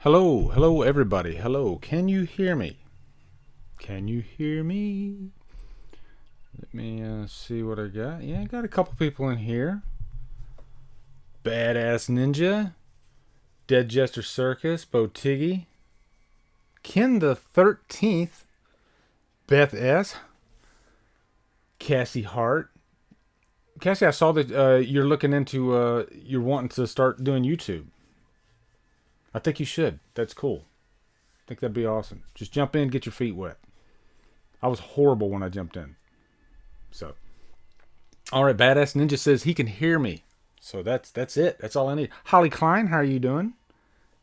Hello everybody. Hello. Can you hear me? Can you hear me? Let me see what I got. Yeah, I got a couple people in here. Badass Ninja, Dead Jester Circus, Botiggy, Ken the 13th, Beth S, Cassie Hart. Cassie, I saw that you're looking into, you're wanting to start doing YouTube. I think you should. That's cool. I think that'd be awesome. Just jump in, get your feet wet. I was horrible when I jumped in. So, all right, Badass Ninja says he can hear me. So that's it. That's all I need. Holly Klein, how are you doing?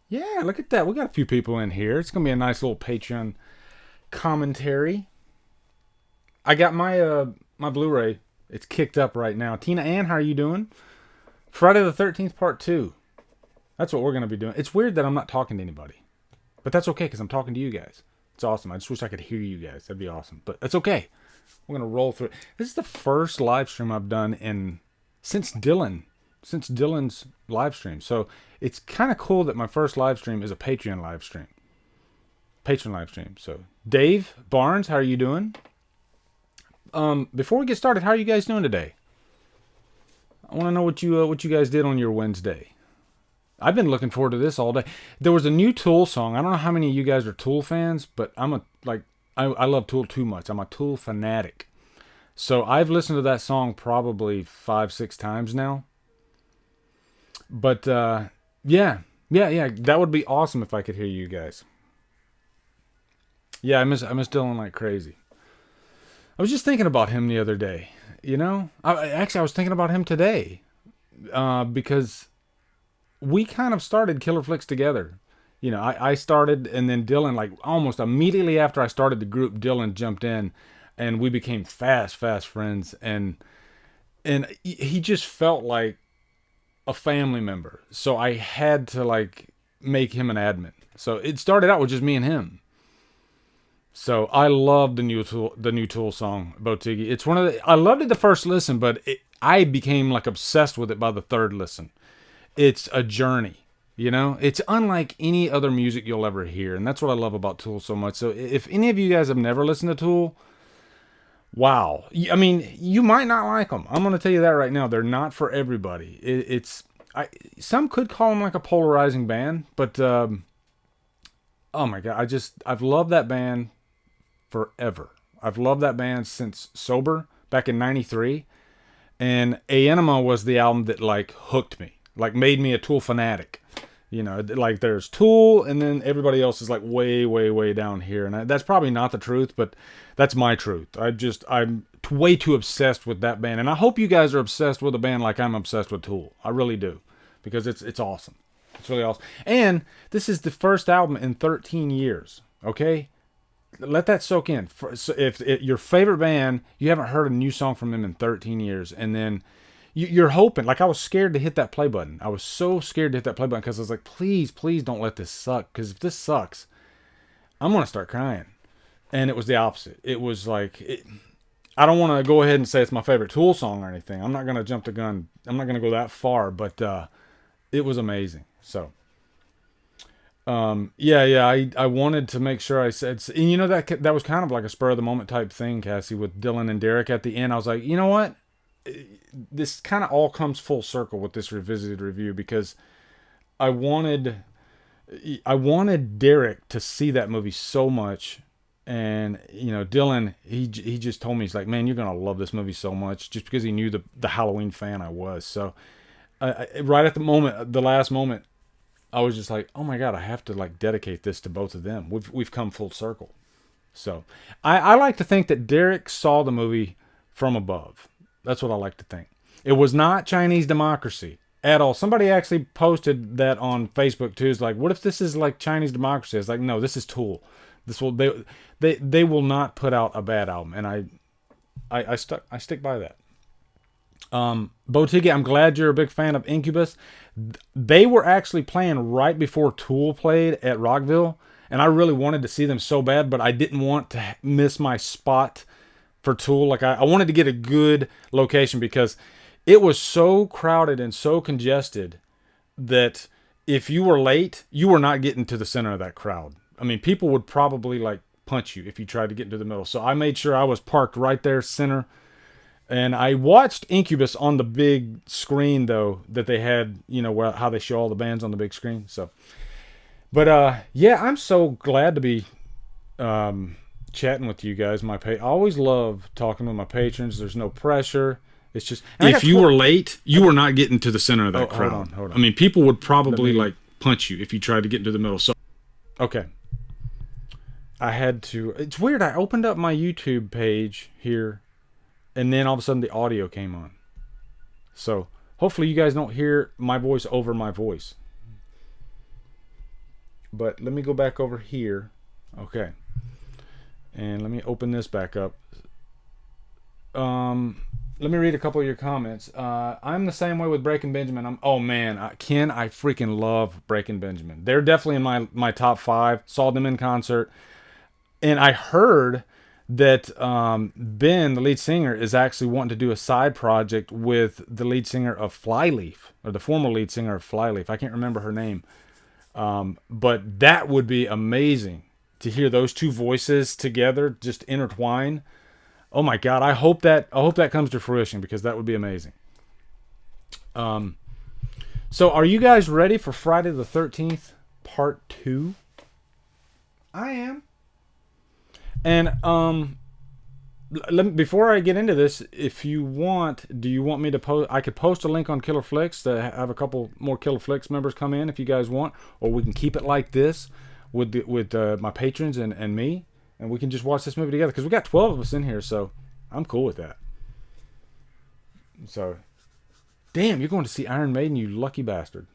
Yeah, look at that. We got a few people in here. It's gonna be a nice little Patreon commentary. I got my Blu-ray. It's kicked up right now. Tina Ann, how are you doing? Friday the 13th Part 2. That's what we're gonna be doing. It's weird that I'm not talking to anybody, but that's okay because I'm talking to you guys. It's awesome. I just wish I could hear you guys. That'd be awesome. But that's okay. We're gonna roll through it. This is the first live stream I've done since Dylan's live stream. So it's kind of cool that my first live stream is a Patreon live stream. So Dave Barnes, how are you doing? Before we get started, how are you guys doing today? I want to know what you guys did on your Wednesday. I've been looking forward to this all day. There was a new Tool song. I don't know how many of you guys are Tool fans, but I love Tool too much. I'm a Tool fanatic. So I've listened to that song probably 5-6 times now. But yeah, that would be awesome if I could hear you guys. Yeah, I miss Dylan like crazy. I was just thinking about him the other day. You know, I was thinking about him today because we kind of started Killer Flicks together. You know, I started, and then Dylan, like almost immediately after I started the group, Dylan jumped in, and we became fast friends. And he just felt like a family member. So I had to like make him an admin. So it started out with just me and him. So I loved the new Tool song, Botiggy. It's I loved it the first listen, but I became like obsessed with it by the third listen. It's a journey, you know? It's unlike any other music you'll ever hear, and that's what I love about Tool so much. So if any of you guys have never listened to Tool, wow. I mean, you might not like them. I'm going to tell you that right now. They're not for everybody. Some could call them like a polarizing band, but oh my God, I've loved that band forever. I've loved that band since Sober back in '93, and A Enema was the album that like hooked me. Like made me a Tool fanatic. You know, like there's Tool and then everybody else is like way down here. And that's probably not the truth, but that's my truth. I'm way too obsessed with that band. And I hope you guys are obsessed with a band like I'm obsessed with Tool. I really do. Because it's awesome. It's really awesome. And this is the first album in 13 years. Okay? Let that soak in. So if your favorite band, you haven't heard a new song from them in 13 years, and then you're hoping, like I was scared to hit that play button. I was so scared to hit that play button because I was like, please don't let this suck. Because if this sucks, I'm going to start crying. And it was the opposite. It was like, I don't want to go ahead and say it's my favorite Tool song or anything. I'm not going to jump the gun. I'm not going to go that far, but it was amazing. So, I wanted to make sure I said, and you know, that was kind of like a spur of the moment type thing, Cassie, with Dylan and Derek at the end. I was like, you know what? This kind of all comes full circle with this revisited review because I wanted Derek to see that movie so much, and you know, Dylan, he just told me, he's like, man, you're gonna love this movie so much, just because he knew the Halloween fan I was. So right at the last moment, I was just like, oh my God, I have to like dedicate this to both of them. We've come full circle. So I like to think that Derek saw the movie from above. That's what I like to think. It was not Chinese Democracy at all. Somebody actually posted that on Facebook too. It's like, what if this is like Chinese Democracy? It's like, no, this is Tool. They will not put out a bad album, and I stick by that. Botiggy, I'm glad you're a big fan of Incubus. They were actually playing right before Tool played at Rockville, and I really wanted to see them so bad, but I didn't want to miss my spot for Tool. Like I wanted to get a good location because it was so crowded and so congested that if you were late, you were not getting to the center of that crowd. I mean, people would probably like punch you if you tried to get into the middle. So I made sure I was parked right there, center. And I watched Incubus on the big screen, though, that they had, you know, where, how they show all the bands on the big screen. So, but yeah, I'm so glad to be chatting with you guys. I always love talking with my patrons. There's no pressure. It's just, if you were late, you were not getting to the center of that crowd. Hold on. I mean, people would probably like punch you if you tried to get into the middle. So, okay. I had to. It's weird. I opened up my YouTube page here, and then all of a sudden the audio came on. So hopefully you guys don't hear my voice over my voice. But let me go back over here. Okay. And let me open this back up. Let me read a couple of your comments. I'm the same way with Breaking Benjamin. Ken, I freaking love Breaking Benjamin. They're definitely in my top 5. Saw them in concert. And I heard that Ben, the lead singer, is actually wanting to do a side project with the lead singer of Flyleaf, or the former lead singer of Flyleaf. I can't remember her name. But that would be amazing to hear those two voices together, just intertwine. Oh my God, I hope that comes to fruition, because that would be amazing. So are you guys ready for Friday the 13th part 2? I am. And before I get into this, if you want, do you want me to post? I could post a link on Killer Flicks to have a couple more Killer Flicks members come in if you guys want, or we can keep it like this with my patrons and me, and we can just watch this movie together, because we got 12 of us in here, so I'm cool with that. So, damn, you're going to see Iron Maiden, you lucky bastard.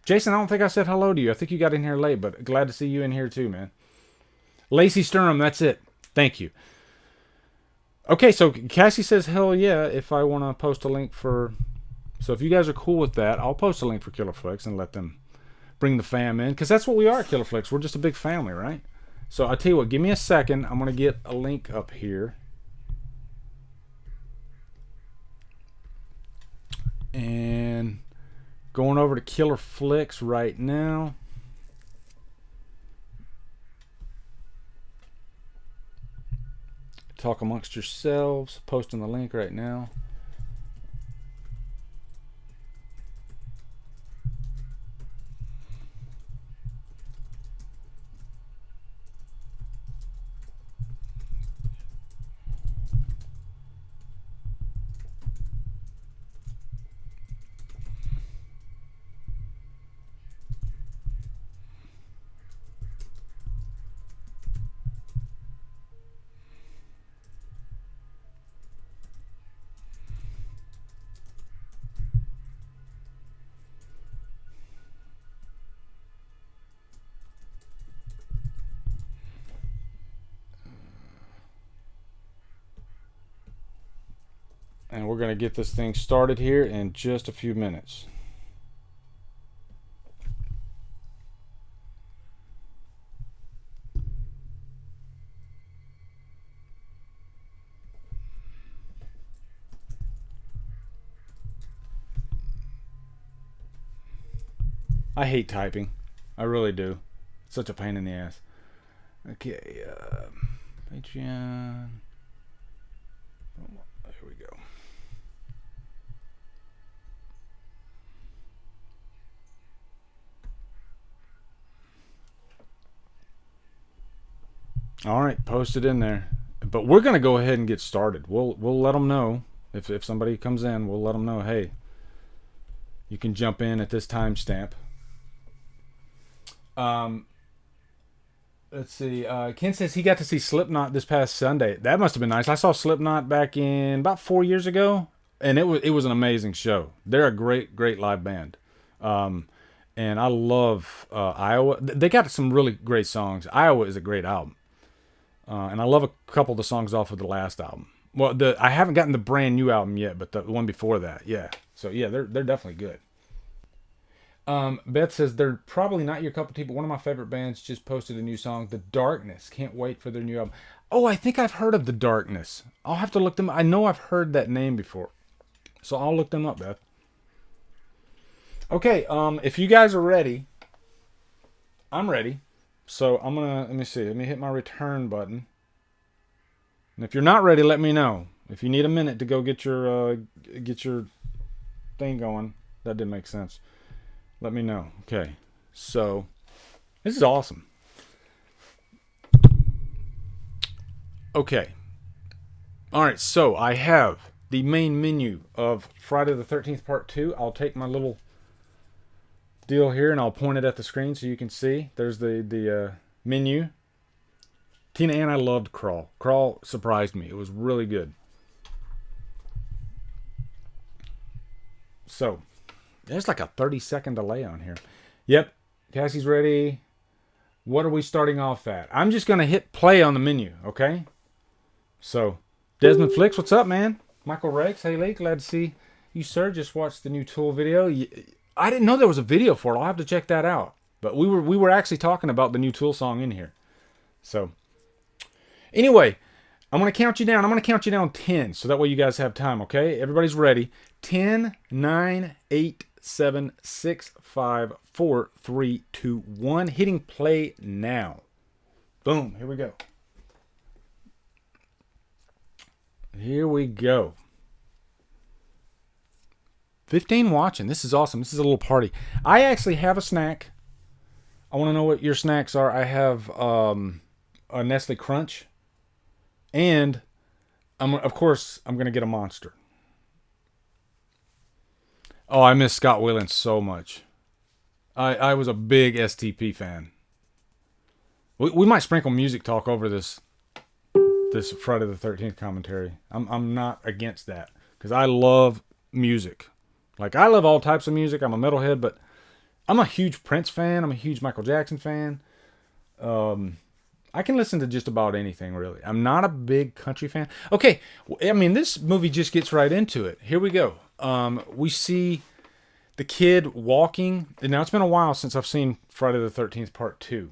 Jason, I don't think I said hello to you. I think you got in here late, but glad to see you in here too, man. Lacey Sturm, that's it. Thank you. Okay, so Cassie says, hell yeah, if I want to post a link for... So if you guys are cool with that, I'll post a link for Killer Flicks and let them bring the fam in, because that's what we are at Killer Flicks. We're just a big family, right? So I'll tell you what, give me a second. I'm going to get a link up here. And going over to Killer Flicks right now. Talk amongst yourselves. Posting the link right now. And we're going to get this thing started here in just a few minutes. I hate typing. I really do. It's such a pain in the ass. Okay, Patreon. There we go. All right, post it in there. But we're gonna go ahead and get started. We'll let them know if somebody comes in. We'll let them know. Hey, you can jump in at this timestamp. Let's see. Ken says he got to see Slipknot this past Sunday. That must have been nice. I saw Slipknot back in about 4 years ago, and it was an amazing show. They're a great live band. And I love Iowa. They got some really great songs. Iowa is a great album. And I love a couple of the songs off of the last album. Well, I haven't gotten the brand new album yet, but the one before that, yeah. So yeah, they're definitely good. Beth says they're probably not your cup of tea, but one of my favorite bands just posted a new song, The Darkness. Can't wait for their new album. Oh, I think I've heard of The Darkness. I'll have to look them. I know I've heard that name before, so I'll look them up, Beth. Okay, if you guys are ready, I'm ready. So I'm gonna, let me see, let me hit my return button. And if you're not ready, let me know. If you need a minute to go get your thing going, that didn't make sense. Let me know. Okay, so this is awesome. Okay, all right. So I have the main menu of Friday the 13th Part 2. I'll take my little deal here and I'll point it at the screen so you can see. There's the menu. Tina and I loved Crawl. Crawl surprised me. It was really good. So, there's like a 30-second delay on here. Yep, Cassie's ready. What are we starting off at? I'm just going to hit play on the menu, okay? So, Desmond Flicks, what's up, man? Michael Rex, hey Lee, glad to see you, sir. Just watched the new Tool video. I didn't know there was a video for it. I'll have to check that out. But we were actually talking about the new Tool song in here. So, anyway, I'm going to count you down. I'm going to count you down 10, so that way you guys have time, okay? Everybody's ready. 10, 9, 8, 7, 6, 5, 4, 3, 2, 1. Hitting play now. Boom. Here we go. Here we go. 15 watching. This is awesome. This is a little party. I actually have a snack. I want to know what your snacks are. I have a Nestle Crunch. And, of course, I'm going to get a Monster. Oh, I miss Scott Weiland so much. I was a big STP fan. We might sprinkle music talk over this Friday the 13th commentary. I'm not against that because I love music. Like, I love all types of music. I'm a metalhead, but I'm a huge Prince fan. I'm a huge Michael Jackson fan. I can listen to just about anything, really. I'm not a big country fan. Okay, I mean, this movie just gets right into it. Here we go. We see the kid walking. And now, it's been a while since I've seen Friday the 13th Part 2.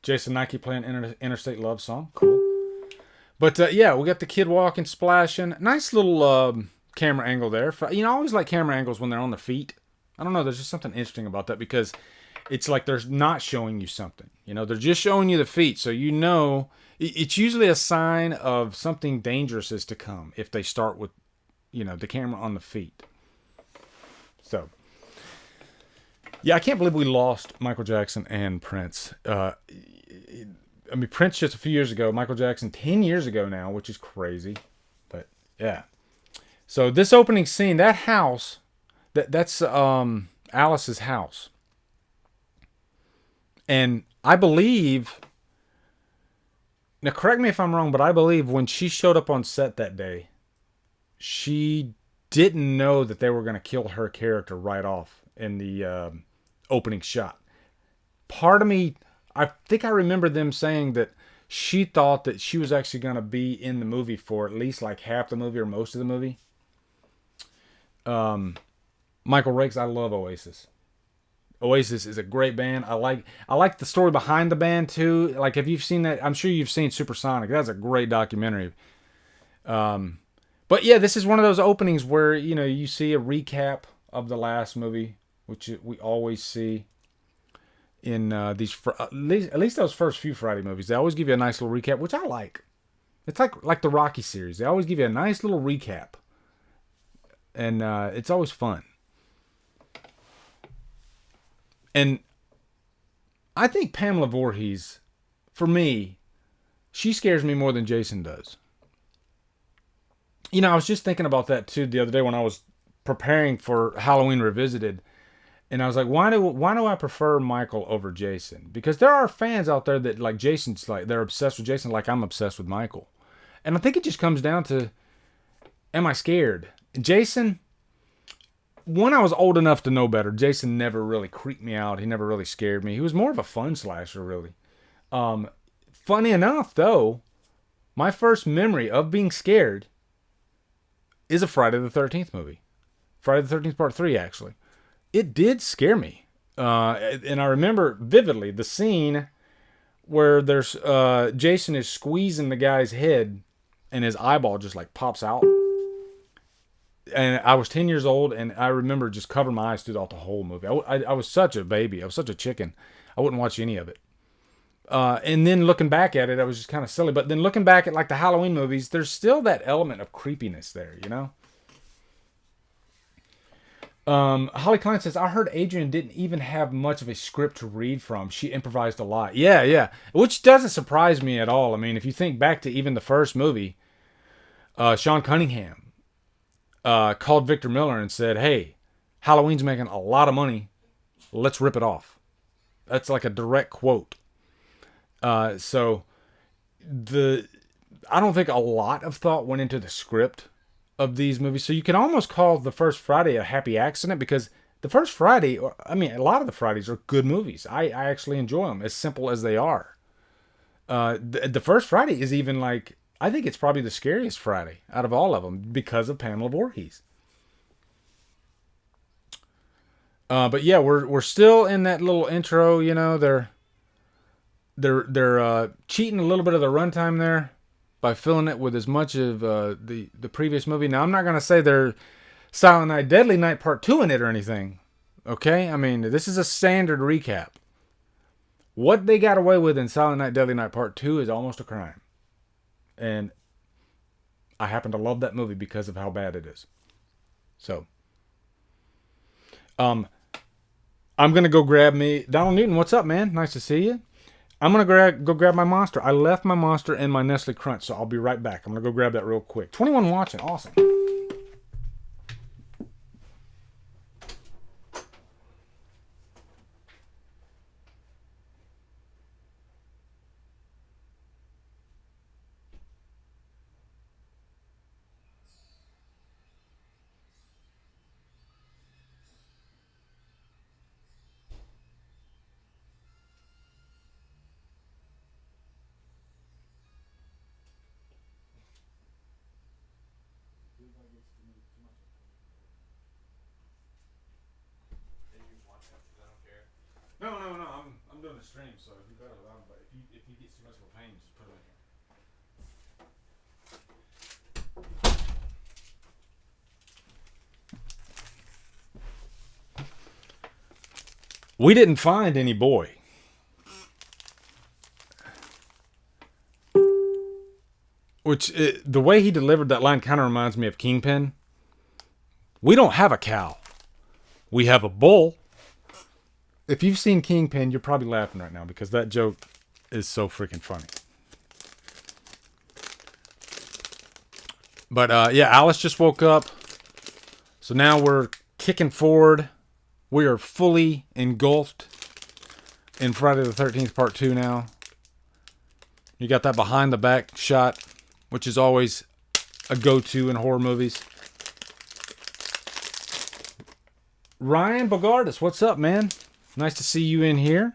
Jason Nike playing Interstate Love Song. Cool. But, yeah, we got the kid walking, splashing. Nice little camera angle there. I always like camera angles when they're on their feet. I don't know. There's just something interesting about that because it's like they're not showing you something. They're just showing you the feet. So it's usually a sign of something dangerous is to come if they start with, the camera on the feet. So, yeah, I can't believe we lost Michael Jackson and Prince. Prince just a few years ago. Michael Jackson 10 years ago now, which is crazy. But, yeah. So, this opening scene, that house, that's Alice's house. And I believe, now correct me if I'm wrong, but I believe when she showed up on set that day, she didn't know that they were going to kill her character right off in the opening shot. Part of me, I think I remember them saying that she thought that she was actually going to be in the movie for at least like half the movie or most of the movie. Michael Rakes, I love Oasis. Oasis is a great band. I like the story behind the band too. Like, have you seen that? I'm sure you've seen Supersonic. That's a great documentary. But yeah, this is one of those openings where, you see a recap of the last movie, which we always see in these, at least those first few Friday movies. They always give you a nice little recap, which I like. It's like the Rocky series. They always give you a nice little recap. And it's always fun. And I think Pamela Voorhees, for me, she scares me more than Jason does. I was just thinking about that too the other day when I was preparing for Halloween Revisited. And I was like, why do I prefer Michael over Jason? Because there are fans out there that like Jason's, like they're obsessed with Jason like I'm obsessed with Michael. And I think it just comes down to, am I scared? Jason, when I was old enough to know better, Jason never really creeped me out. He never really scared me. He was more of a fun slasher, really. Funny enough, though, my first memory of being scared is a Friday the 13th movie. Friday the 13th Part 3, actually. It did scare me. And I remember vividly the scene where there's Jason is squeezing the guy's head and his eyeball just like pops out. And I was 10 years old, and I remember just covering my eyes throughout the whole movie. I was such a baby. I was such a chicken. I wouldn't watch any of it. And then looking back at it, I was just kind of silly. But then looking back at like the Halloween movies, there's still that element of creepiness there, you know? Holly Klein says, I heard Adrian didn't even have much of a script to read from. She improvised a lot. Yeah, yeah. Which doesn't surprise me at all. I mean, if you think back to even the first movie, Sean Cunningham called Victor Miller and said, hey, Halloween's making a lot of money. Let's rip it off. That's like a direct quote. So I don't think a lot of thought went into the script of these movies. So you can almost call the first Friday a happy accident, because the first Friday, I mean, a lot of the Fridays are good movies. I actually enjoy them, as simple as they are. The first Friday is even like, I think it's probably the scariest Friday out of all of them because of Pamela Voorhees. But yeah, we're still in that little intro, you know, they're cheating a little bit of the runtime there by filling it with as much of the previous movie. Now, I'm not going to say they're Silent Night, Deadly Night Part 2 in it or anything. Okay? I mean, this is a standard recap. What they got away with in Silent Night, Deadly Night Part 2 is almost a crime. And I happen to love that movie because of how bad it is. So, I'm going to go grab me... Donald Newton, what's up, man? Nice to see you. I'm going to go grab my Monster. I left my Monster and my Nestle Crunch, so I'll be right back. I'm going to go grab that real quick. 21 watching. Awesome. No. I'm doing a stream, so you got it loud. But if you get too much of a pain, just put it in here. We didn't find any boy. Which, the way he delivered that line kind of reminds me of Kingpin. We don't have a cow. We have a bull. If you've seen Kingpin, you're probably laughing right now because that joke is so freaking funny. But, yeah, Alice just woke up. So now we're kicking forward. We are fully engulfed in Friday the 13th Part 2 now. You got that behind the back shot, which is always a go-to in horror movies. Ryan Bogardus, what's up, man? Nice to see you in here.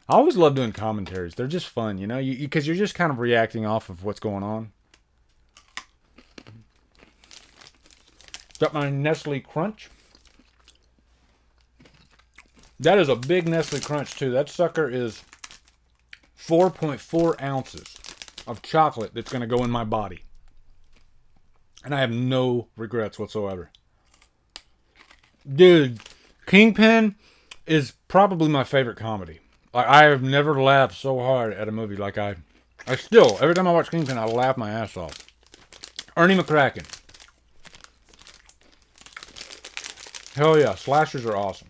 I always love doing commentaries. They're just fun, you know, because you're just kind of reacting off of what's going on. Got my Nestle Crunch. That is a big Nestle Crunch, too. That sucker is 4.4 ounces of chocolate that's going to go in my body. And I have no regrets whatsoever. Dude, Kingpin is probably my favorite comedy. Like, I have never laughed so hard at a movie like I still, every time I watch Kingpin, I laugh my ass off. Ernie McCracken. Hell yeah, slashers are awesome.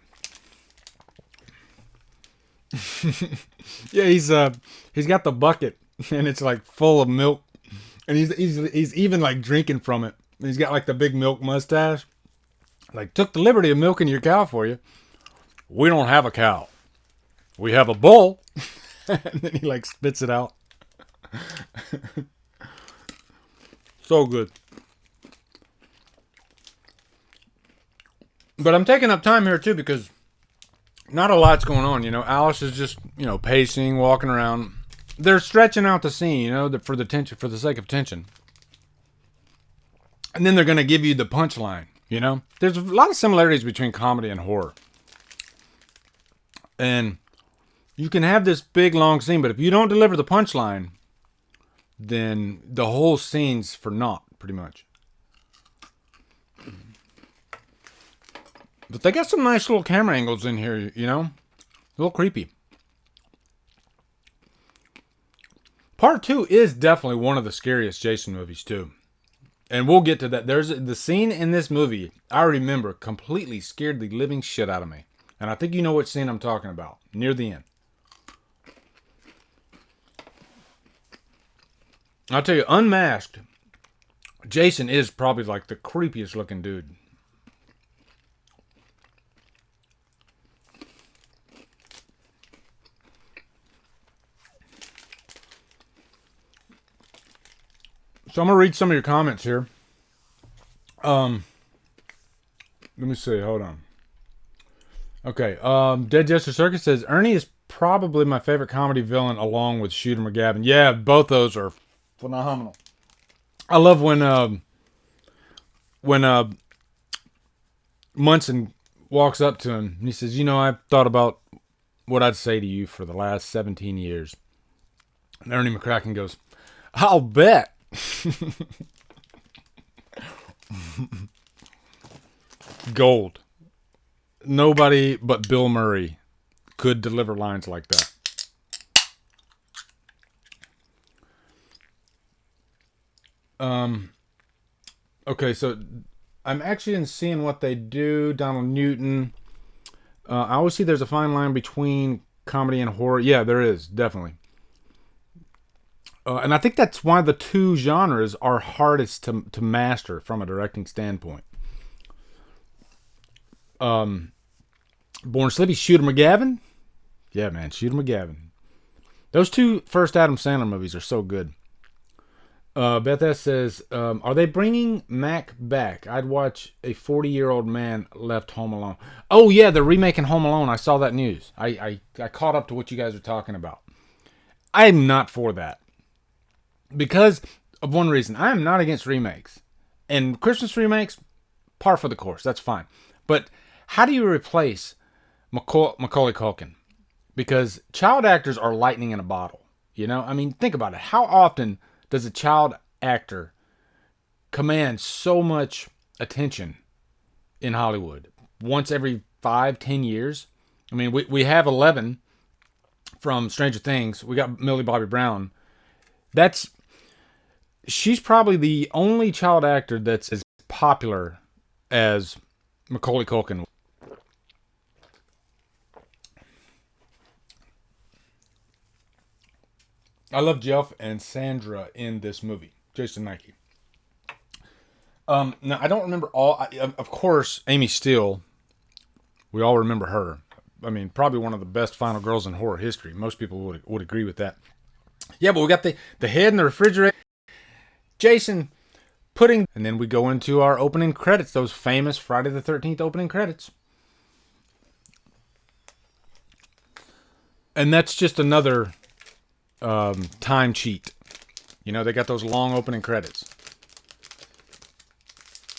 Yeah, he's got the bucket and it's like full of milk, and he's even like drinking from it. And he's got like the big milk mustache. Like, took the liberty of milking your cow for you. We don't have a cow. We have a bull. And then he like spits it out. So good. But I'm taking up time here too because not a lot's going on, you know. Alice is just, you know, pacing, walking around. They're stretching out the scene, you know, for the tension, for the sake of tension. And then they're going to give you the punchline, you know. There's a lot of similarities between comedy and horror. And you can have this big, long scene, but if you don't deliver the punchline, then the whole scene's for naught, pretty much. But they got some nice little camera angles in here, you know? A little creepy. Part 2 is definitely one of the scariest Jason movies, too. And we'll get to that. There's the scene in this movie, I remember, completely scared the living shit out of me. And I think you know what scene I'm talking about. Near the end. I'll tell you, unmasked, Jason is probably like the creepiest looking dude. So I'm going to read some of your comments here. Let me see. Hold on. Okay. Dead Jester Circus says, Ernie is probably my favorite comedy villain along with Shooter McGavin. Yeah, both those are phenomenal. I love when Munson walks up to him and he says, you know, I've thought about what I'd say to you for the last 17 years. And Ernie McCracken goes, I'll bet. Gold. Nobody but Bill Murray could deliver lines like that. Okay, so I'm actually in seeing what they do. Donald Newton. I always see there's a fine line between comedy and horror. Yeah, there is, definitely. And I think that's why the two genres are hardest to master from a directing standpoint. Born Slippy, Shooter McGavin. Yeah, man, Shooter McGavin. Those two first Adam Sandler movies are so good. Beth S. says, are they bringing Mac back? I'd watch a 40-year-old man left home alone. Oh, yeah, they're remaking Home Alone. I saw that news. I caught up to what you guys are talking about. I'm not for that. Because of one reason. I am not against remakes. And Christmas remakes, par for the course. That's fine. But how do you replace Macaulay Culkin? Because child actors are lightning in a bottle. You know? I mean, think about it. How often does a child actor command so much attention in Hollywood? Once every 5-10 years? I mean, we have 11 from Stranger Things. We got Millie Bobby Brown. She's probably the only child actor that's as popular as Macaulay Culkin. I love Jeff and Sandra in this movie. Jason Nike. Now, I don't remember all. Of course, Amy Steele. We all remember her. I mean, probably one of the best final girls in horror history. Most people would agree with that. Yeah, but we got the head in the refrigerator. Jason and then we go into our opening credits. Those famous Friday the 13th opening credits. And that's just another time cheat. You know, they got those long opening credits.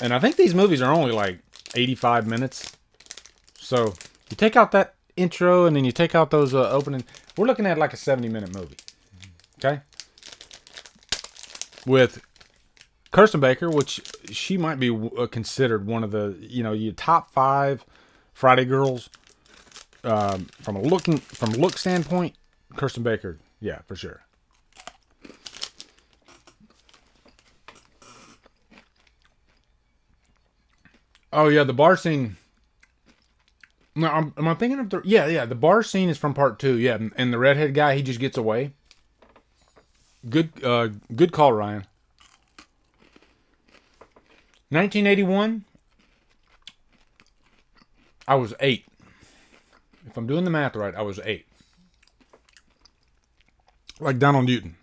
And I think these movies are only like 85 minutes. So you take out that intro and then you take out those opening. We're looking at like a 70-minute movie. Okay? With Kirsten Baker, which she might be considered one of the, your top 5 Friday girls. From a look standpoint, Kirsten Baker, yeah, for sure. Oh yeah, the bar scene. No, am I thinking of the? Yeah. The bar scene is from part 2. Yeah, and the redhead guy, he just gets away. Good call, Ryan. 1981. I was 8. If I'm doing the math right, I was 8. Like Donald Newton.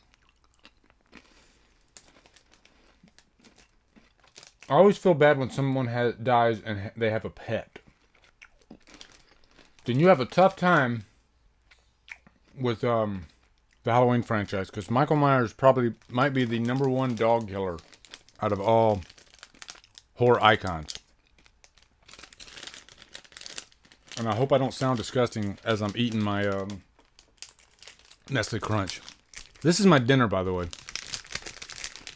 I always feel bad when someone dies and they have a pet. Then you have a tough time with the Halloween franchise, because Michael Myers probably might be the #1 dog killer out of all horror icons. And I hope I don't sound disgusting as I'm eating my Nestle Crunch. This is my dinner, by the way.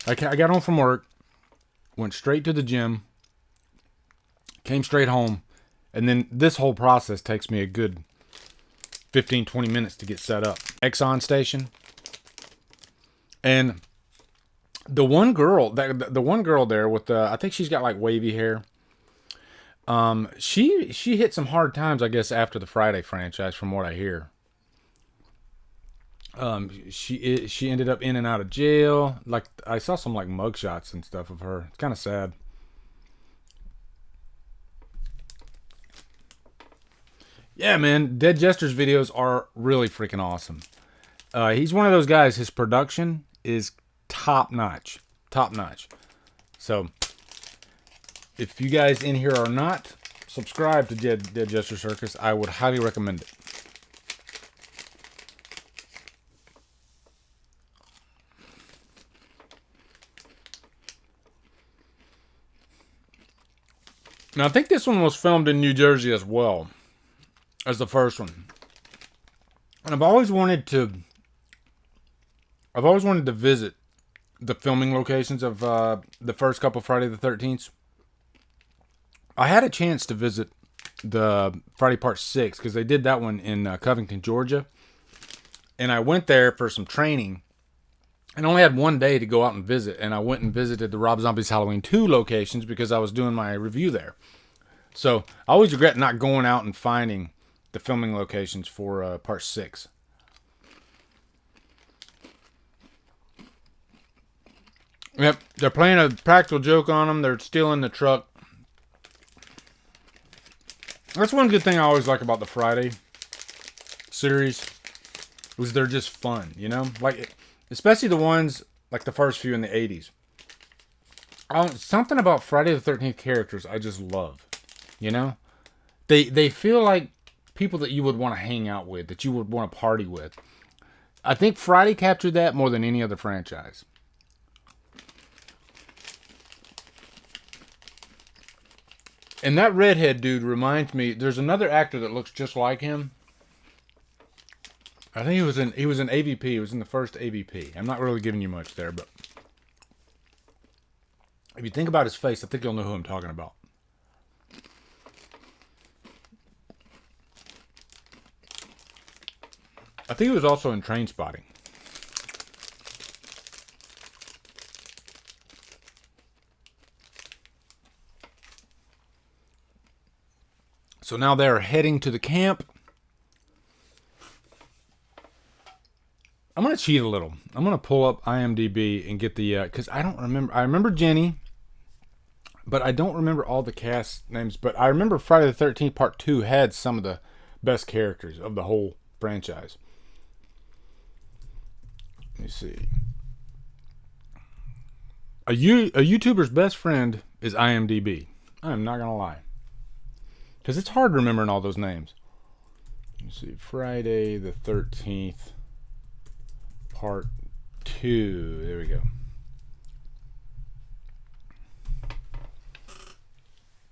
I got home from work, went straight to the gym, came straight home, And then this whole process takes me a good 15-20 minutes to get set up. Exxon station. And the one girl there with the, I think she's got like wavy hair. She hit some hard times, I guess, after the Friday franchise, from what I hear. She ended up in and out of jail. Like, I saw some like mugshots and stuff of her. It's kind of sad. Yeah, man, Dead Jester's videos are really freaking awesome. He's one of those guys. His production is top notch. So, if you guys in here are not subscribed to Dead Jester Circus, I would highly recommend it. Now, I think this one was filmed in New Jersey as well as the first one. And I've always wanted to visit the filming locations of the first couple Friday the 13th. I had a chance to visit the Friday Part 6 because they did that one in Covington, Georgia. And I went there for some training and only had one day to go out and visit. And I went and visited the Rob Zombie's Halloween 2 locations because I was doing my review there. So I always regret not going out and finding the filming locations for Part 6. Yep, they're playing a practical joke on them. They're stealing the truck. That's one good thing I always like about the Friday series, was they're just fun, you know? Like, especially the ones, like the first few in the 80s. Something about Friday the 13th characters I just love, you know? They feel like people that you would want to hang out with, that you would want to party with. I think Friday captured that more than any other franchise. And that redhead dude reminds me, there's another actor that looks just like him. I think he was in AVP. He was in the first AVP. I'm not really giving you much there, but if you think about his face, I think you'll know who I'm talking about. I think he was also in Trainspotting. So now they're heading to the camp. I'm going to cheat a little. I'm going to pull up IMDb and get the, because I don't remember. I remember Jenny, but I don't remember all the cast names. But I remember Friday the 13th Part 2 had some of the best characters of the whole franchise. Let me see. A YouTuber's best friend is IMDb. I'm not going to lie. Because it's hard remembering all those names. Let's see. Friday the 13th, Part 2. There we go.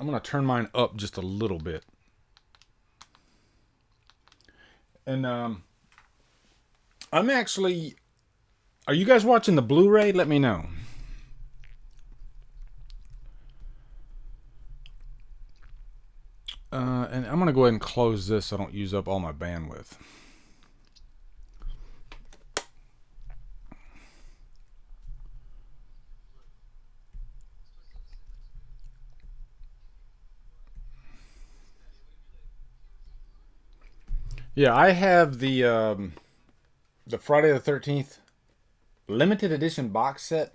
I'm going to turn mine up just a little bit. And I'm actually... Are you guys watching the Blu-ray? Let me know. And I'm going to go ahead and close this so I don't use up all my bandwidth. Yeah, I have the Friday the 13th limited edition box set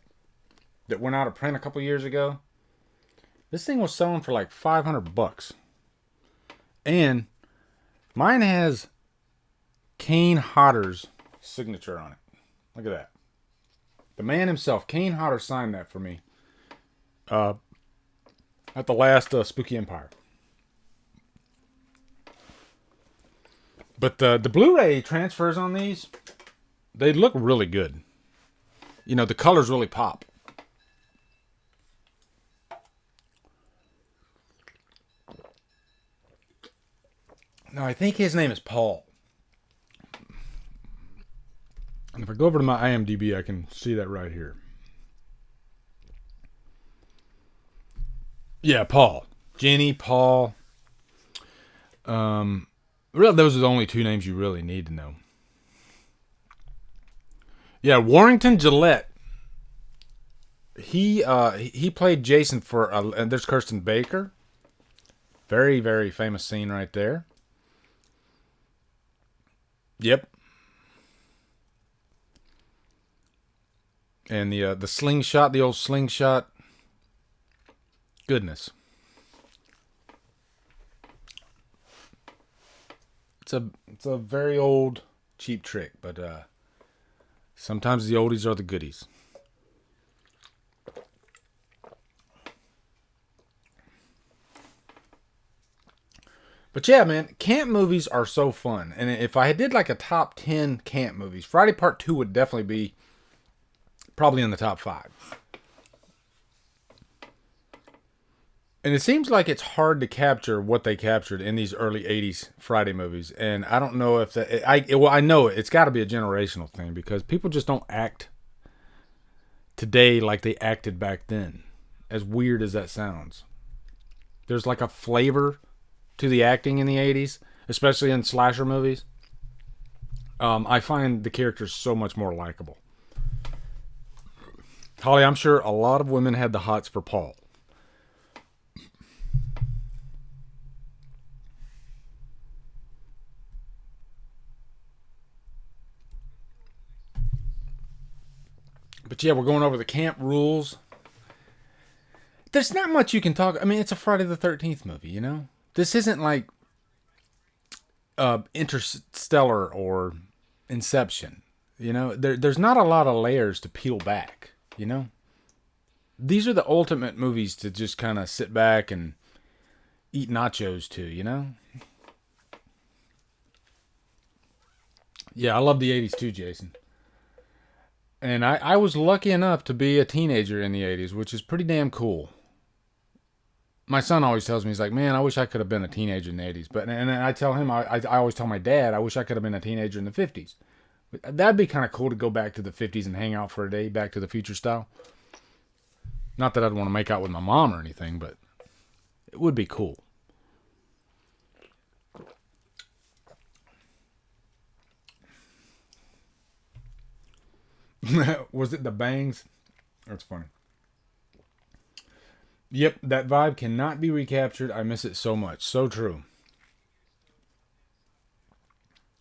that went out of print a couple years ago. This thing was selling for like $500. And mine has Kane Hodder's signature on it. Look at that. The man himself, Kane Hodder, signed that for me at the last Spooky Empire. But the Blu-ray transfers on these, they look really good. You know, the colors really pop. Now, I think his name is Paul. And if I go over to my IMDb, I can see that right here. Yeah, Paul. Jenny, Paul. Really, those are the only two names you really need to know. Yeah, Warrington Gillette. He played Jason for and there's Kirsten Baker. Very, very famous scene right there. Yep. And the slingshot, the old slingshot. Goodness. It's a very old cheap trick, but sometimes the oldies are the goodies. But yeah, man, camp movies are so fun. And if I did like a top 10 camp movies, Friday Part 2 would definitely be probably in the top 5. And it seems like it's hard to capture what they captured in these early 80s Friday movies. And I don't know if that... I know it's got to be a generational thing because people just don't act today like they acted back then. As weird as that sounds. There's like a flavor to the acting in the 80s, especially in slasher movies. I find the characters so much more likable. Holly, I'm sure a lot of women had the hots for Paul. But yeah, we're going over the camp rules. There's not much you can talk... I mean, it's a Friday the 13th movie, you know? This isn't like Interstellar or Inception. You know, there's not a lot of layers to peel back, you know? These are the ultimate movies to just kind of sit back and eat nachos to, you know? Yeah, I love the 80s too, Jason. And I was lucky enough to be a teenager in the 80s, which is pretty damn cool. My son always tells me, he's like, man, I wish I could have been a teenager in the 80s. And I tell him, I always tell my dad, I wish I could have been a teenager in the 50s. That'd be kind of cool to go back to the 50s and hang out for a day, Back to the Future style. Not that I'd want to make out with my mom or anything, but it would be cool. Was it the bangs? That's funny. Yep, that vibe cannot be recaptured. I miss it so much. So true.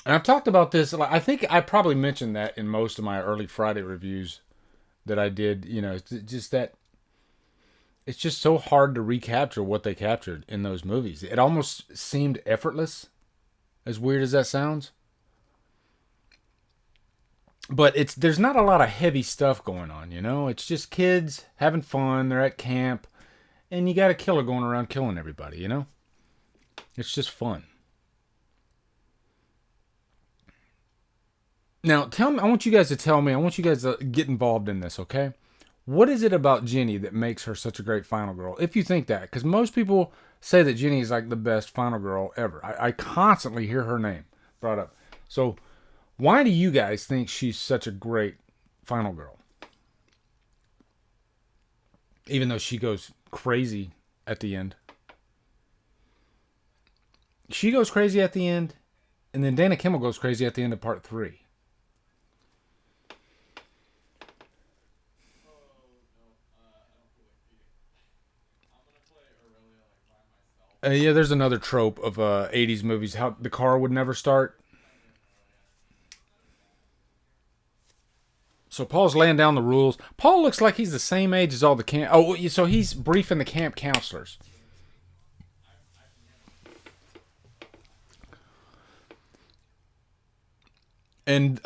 And I've talked about this. I think I probably mentioned that in most of my early Friday reviews that I did. You know, just that it's just so hard to recapture what they captured in those movies. It almost seemed effortless, as weird as that sounds. But there's not a lot of heavy stuff going on, you know? It's just kids having fun, they're at camp, and you got a killer going around killing everybody, you know? It's just fun. Now, tell me, I want you guys to tell me, I want you guys to get involved in this, okay? What is it about Jenny that makes her such a great final girl? If you think that, because most people say that Jenny is like the best final girl ever. I constantly hear her name brought up. So, why do you guys think she's such a great final girl? Even though she goes crazy at the end. She goes crazy at the end, and then Dana Kimmel goes crazy at the end of part 3. Yeah, there's another trope of 80s movies. How the car would never start. So Paul's laying down the rules. Paul looks like he's the same age as all the camp... Oh, so he's briefing the camp counselors. And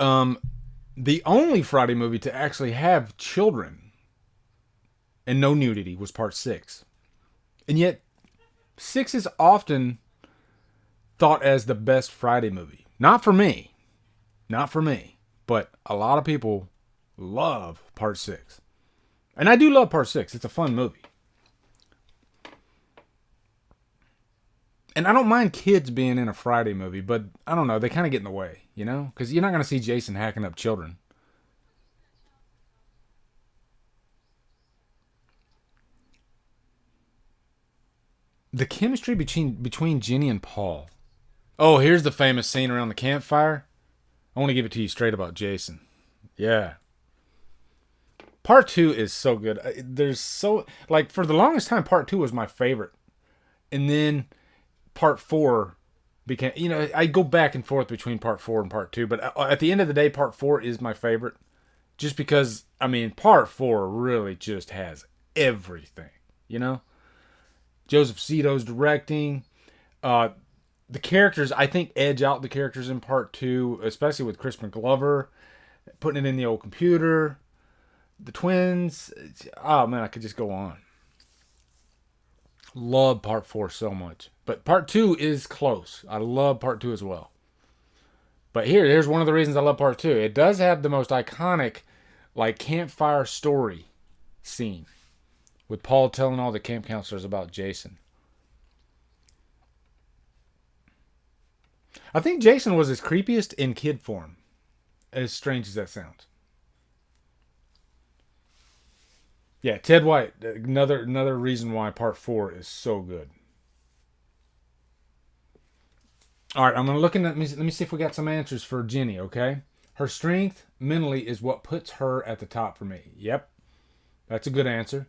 the only Friday movie to actually have children and no nudity was part 6. And yet, 6 is often thought as the best Friday movie. Not for me. Not for me. But a lot of people love part 6. And I do love part 6. It's a fun movie. And I don't mind kids being in a Friday movie, but I don't know, they kind of get in the way, you know? Because you're not going to see Jason hacking up children. The chemistry between Jenny and Paul Oh, here's the famous scene around the campfire. I want to give it to you straight about Jason. Yeah. Part two is so good. There's so, like, for the longest time, part two was my favorite. And then part four became, I go back and forth between part four and part two, but at the end of the day, part four is my favorite. Just because, I mean, part four really just has everything, you know? Joseph Zito's directing. The characters, I think, edge out the characters in part two, especially with Crispin Glover putting it in the old computer. The twins. Oh, man, I could just go on. Love part four so much. But part two is close. I love part two as well. But here's one of the reasons I love part two. It does have the most iconic, like, campfire story scene with Paul telling all the camp counselors about Jason. I think Jason was his creepiest in kid form, as strange as that sounds. Yeah, Ted White, another reason why part four is so good. All right, I'm gonna look in. Let me see if we got some answers for Jenny. Okay, her strength mentally is what puts her at the top for me. Yep, that's a good answer.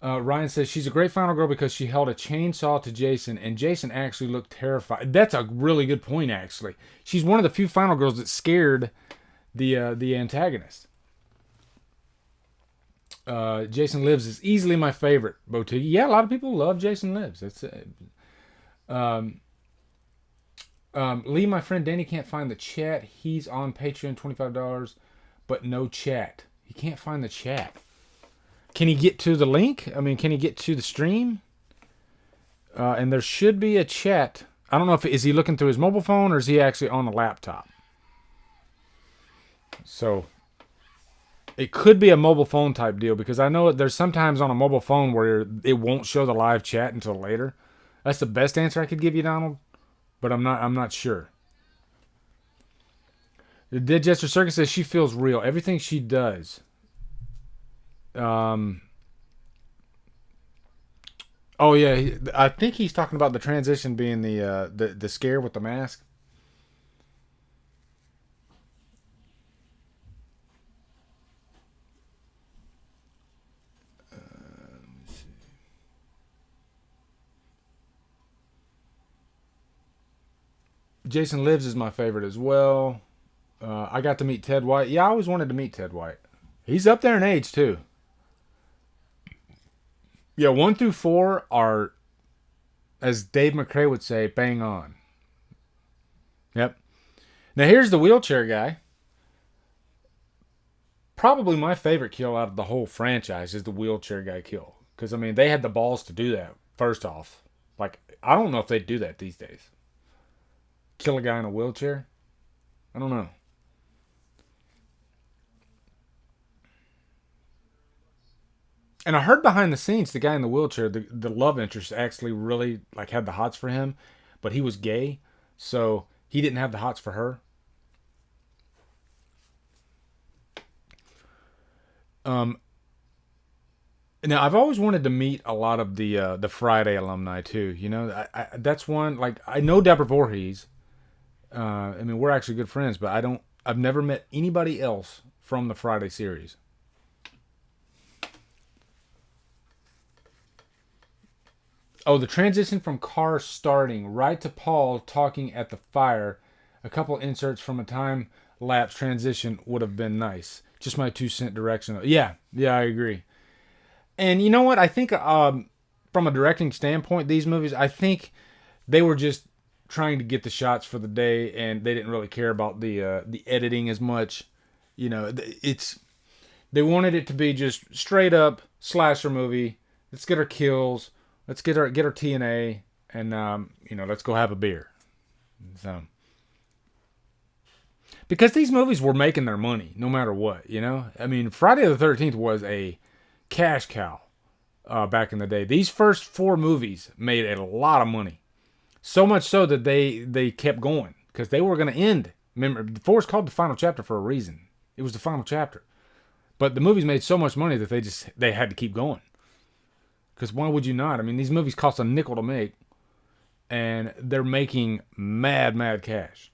Ryan says she's a great final girl because she held a chainsaw to Jason, and Jason actually looked terrified. That's a really good point. Actually, she's one of the few final girls that scared the antagonist. Jason Lives is easily my favorite. Botigi. Yeah, a lot of people love Jason Lives. That's Lee, my friend Danny can't find the chat. He's on Patreon, $25, but no chat. He can't find the chat. Can he get to the link? I mean, can he get to the stream? And there should be a chat. I don't know if is he looking through his mobile phone or is he actually on the laptop. So it could be a mobile phone type deal because I know there's sometimes on a mobile phone where it won't show the live chat until later. That's the best answer I could give you, Donald, but I'm not sure. The Dead Jester Circus says she feels real. Everything she does. Oh yeah, I think he's talking about the transition being the scare with the mask. Jason Lives is my favorite as well. I got to meet Ted White. Yeah, I always wanted to meet Ted White. He's up there in age too. Yeah, 1 through 4 are, as Dave McCray would say, bang on. Yep. Now here's the wheelchair guy. Probably my favorite kill out of the whole franchise is the wheelchair guy kill. Because, I mean, they had the balls to do that, first off. Like, I don't know if they do that these days. Kill a guy in a wheelchair? I don't know. And I heard behind the scenes, the guy in the wheelchair, the love interest actually really like had the hots for him, but he was gay, so he didn't have the hots for her. Um, Now I've always wanted to meet a lot of the Friday alumni too. You know, that's one like I know Deborah Voorhees. I mean, we're actually good friends, but I've never met anybody else from the Friday series. Oh, the transition from car starting right to Paul talking at the fire. A couple inserts from a time lapse transition would have been nice. Just my 2 cent direction. Yeah, I agree. And you know what? I think from a directing standpoint, these movies, I think they were just trying to get the shots for the day, and they didn't really care about the editing as much. You know, they wanted it to be just straight up slasher movie. Let's get our kills. Let's get our TNA, and let's go have a beer. So, because these movies were making their money no matter what, you know. I mean, Friday the 13th was a cash cow back in the day. These first 4 movies made a lot of money, so much so that they kept going because they were going to end. Remember, the 4 is called the final chapter for a reason. It was the final chapter, but the movies made so much money that they had to keep going. Because why would you not? I mean, these movies cost a nickel to make. and they're making mad cash.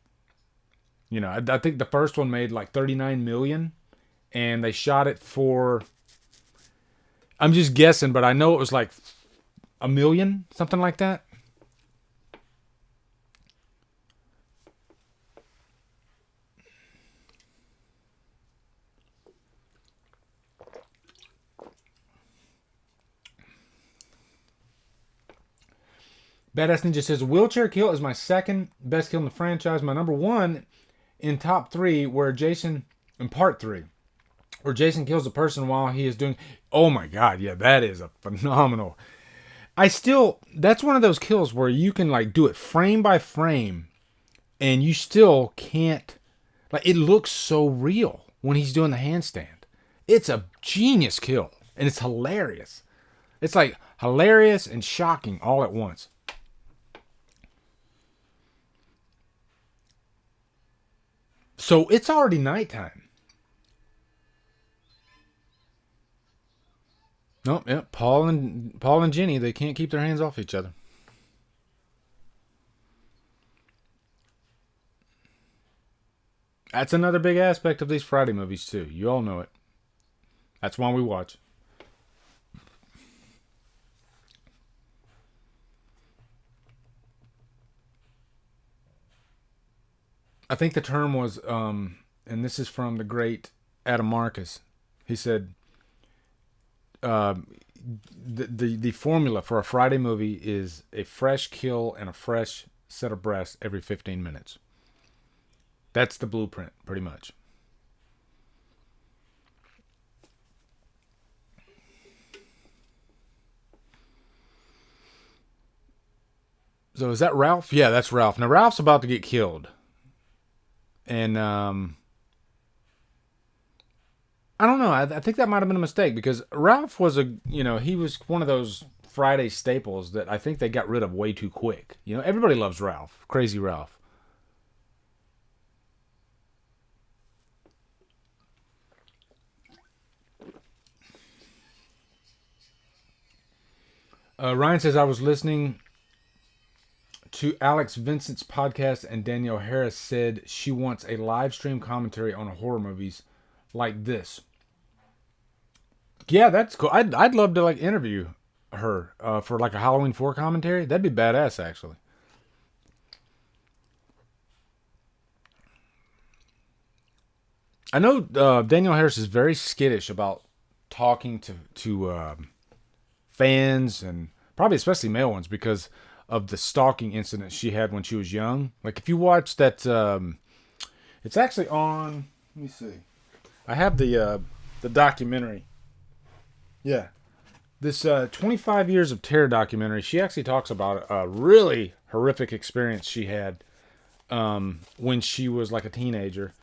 You know, I think the first one made like 39 million, and they shot it for, I'm just guessing, but I know it was like a million, something like that. Badass Ninja says, wheelchair kill is my second best kill in the franchise. My number one in top three, in part three, where Jason kills a person while he is doing, oh my God, yeah, that is a phenomenal. That's one of those kills where you can like do it frame by frame and you still can't, like, it looks so real when he's doing the handstand. It's a genius kill and it's hilarious. It's like hilarious and shocking all at once. So it's already nighttime. Nope, yeah. Paul and Jenny, they can't keep their hands off each other. That's another big aspect of these Friday movies too. You all know it. That's why we watch. I think the term was, and this is from the great Adam Marcus. He said, the formula for a Friday movie is a fresh kill and a fresh set of breasts every 15 minutes. That's the blueprint, pretty much. So is that Ralph? Yeah, that's Ralph. Now Ralph's about to get killed. And I don't know. I think that might have been a mistake because Ralph was he was one of those Friday staples that I think they got rid of way too quick. You know, everybody loves Ralph. Crazy Ralph. Ryan says, I was listening to Alex Vincent's podcast and Danielle Harris said she wants a live stream commentary on horror movies like this. Yeah, that's cool. I'd love to like interview her for like a Halloween 4 commentary. That'd be badass, actually. I know Danielle Harris is very skittish about talking to fans and probably especially male ones because of the stalking incident she had when she was young. Like if you watch that, it's actually on. Let me see. I have the documentary. Yeah, this 25 years of terror documentary. She actually talks about a really horrific experience she had when she was like a teenager,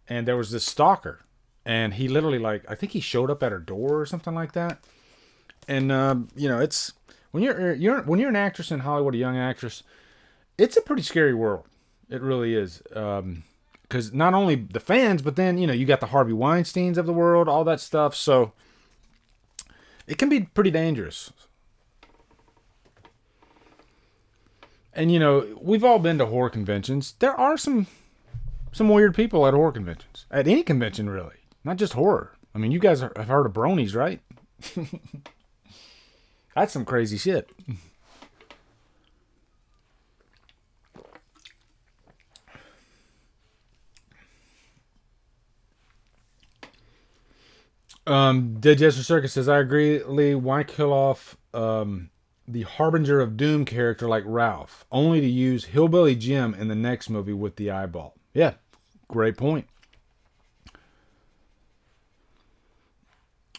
and there was this stalker, and he literally I think he showed up at her door or something like that, and it's. When you're an actress in Hollywood, a young actress, it's a pretty scary world. It really is. Because not only the fans, but then, you got the Harvey Weinsteins of the world, all that stuff. So it can be pretty dangerous. And, we've all been to horror conventions. There are some weird people at horror conventions. At any convention, really. Not just horror. I mean, you guys have heard of bronies, right? That's some crazy shit. Dead Jester Circus says, I agree, Lee. Why kill off the Harbinger of Doom character like Ralph, only to use Hillbilly Jim in the next movie with the eyeball? Yeah, great point.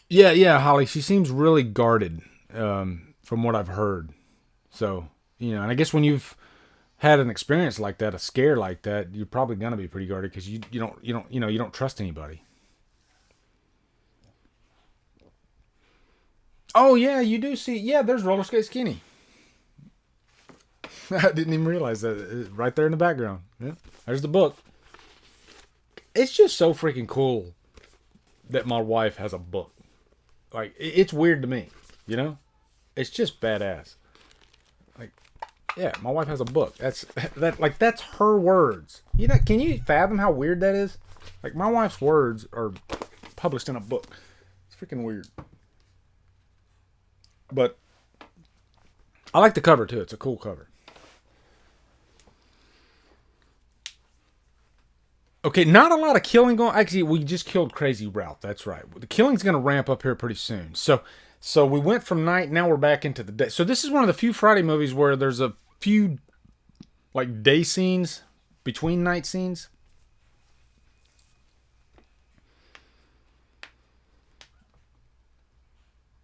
Yeah, Holly. She seems really guarded. From what I've heard. So, and I guess when you've had an experience like that, a scare like that, you're probably gonna be pretty guarded because you don't trust anybody. Oh yeah, you do see. Yeah, there's Roller Skate Skinny. I didn't even realize that right there in the background. Yeah, there's the book. It's just so freaking cool that my wife has a book. Like it's weird to me, It's just badass. Like, Yeah, my wife has a book. That's her words. You know, can you fathom how weird that is? Like, my wife's words are published in a book. It's freaking weird. But I like the cover too. It's a cool cover. Okay, not a lot of killing going. Actually, we just killed Crazy Ralph. That's right. The killing's going to ramp up here pretty soon. So we went from night. Now we're back into the day. So this is one of the few Friday movies where there's a few like day scenes between night scenes.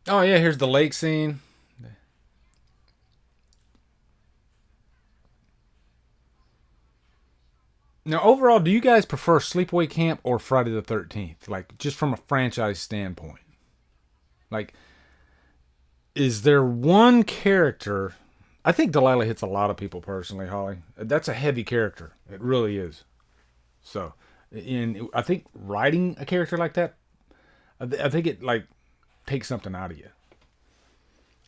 Oh yeah, here's the lake scene. Now, overall, do you guys prefer Sleepaway Camp or Friday the 13th? Like, just from a franchise standpoint. Like, is there one character? I think Delilah hits a lot of people personally, Holly. That's a heavy character. It really is. So, I think writing a character like that, I think it, like, takes something out of you.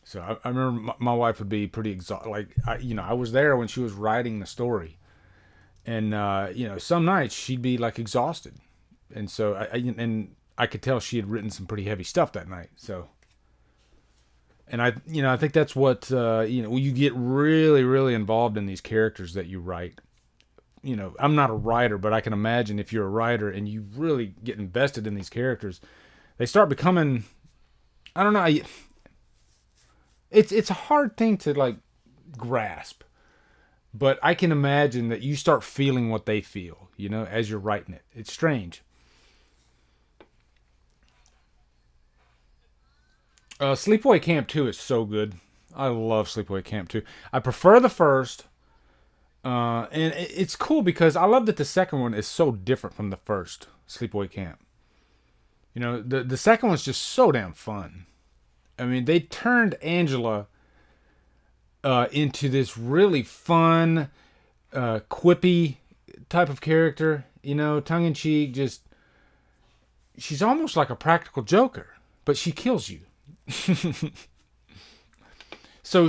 So, I remember my wife would be pretty exhausted. Like, I was there when she was writing the story. And, some nights she'd be, like, exhausted. And so, I could tell she had written some pretty heavy stuff that night. So, and I think that's what, you get really, really involved in these characters that you write. I'm not a writer, but I can imagine if you're a writer and you really get invested in these characters, they start becoming, I don't know, it's a hard thing to, like, grasp. But I can imagine that you start feeling what they feel, as you're writing it. It's strange. Sleepaway Camp 2 is so good. I love Sleepaway Camp 2. I prefer the first. And it's cool because I love that the second one is so different from the first Sleepaway Camp. The second one's just so damn fun. I mean, they turned Angela into this really fun, quippy type of character, tongue-in-cheek, just, she's almost like a practical joker, but she kills you. So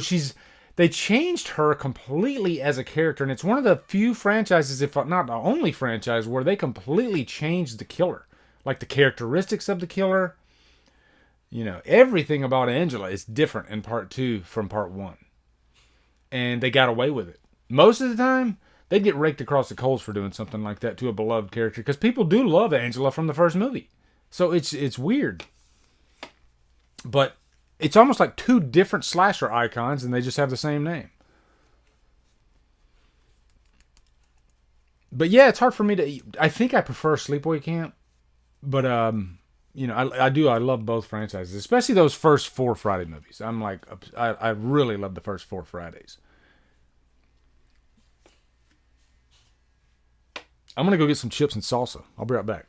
they changed her completely as a character, and it's one of the few franchises, if not the only franchise, where they completely changed the killer. Like the characteristics of the killer, everything about Angela is different in part 2 from part 1. And they got away with it. Most of the time, they'd get raked across the coals for doing something like that to a beloved character, because people do love Angela from the first movie. So it's weird. But it's almost like two different slasher icons, and they just have the same name. But yeah, it's hard for me to... I think I prefer Sleepaway Camp. But, I love both franchises, especially those first 4 Friday movies. I'm like, I really love the first 4 Fridays. I'm going to go get some chips and salsa. I'll be right back.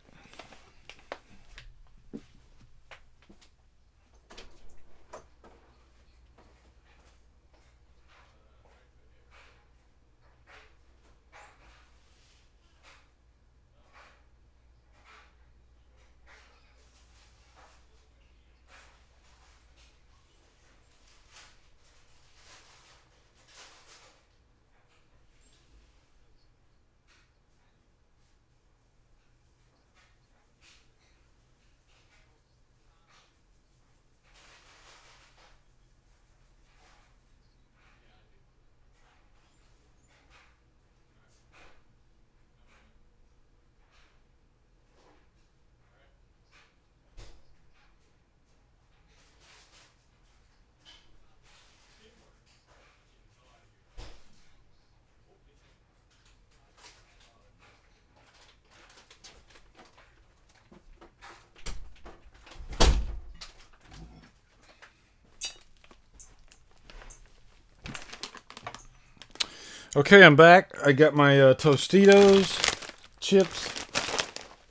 Okay, I'm back. I got my Tostitos chips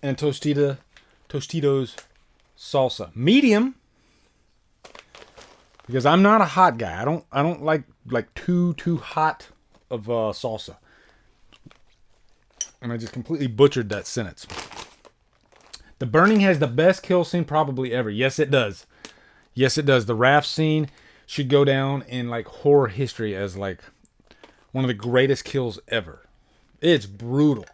and Tostitos salsa. Medium, because I'm not a hot guy. I don't like too hot of salsa. And I just completely butchered that sentence. The burning has the best kill scene probably ever. Yes, it does. Yes, it does. The raft scene should go down in like horror history as like One of the greatest kills ever. It's brutal.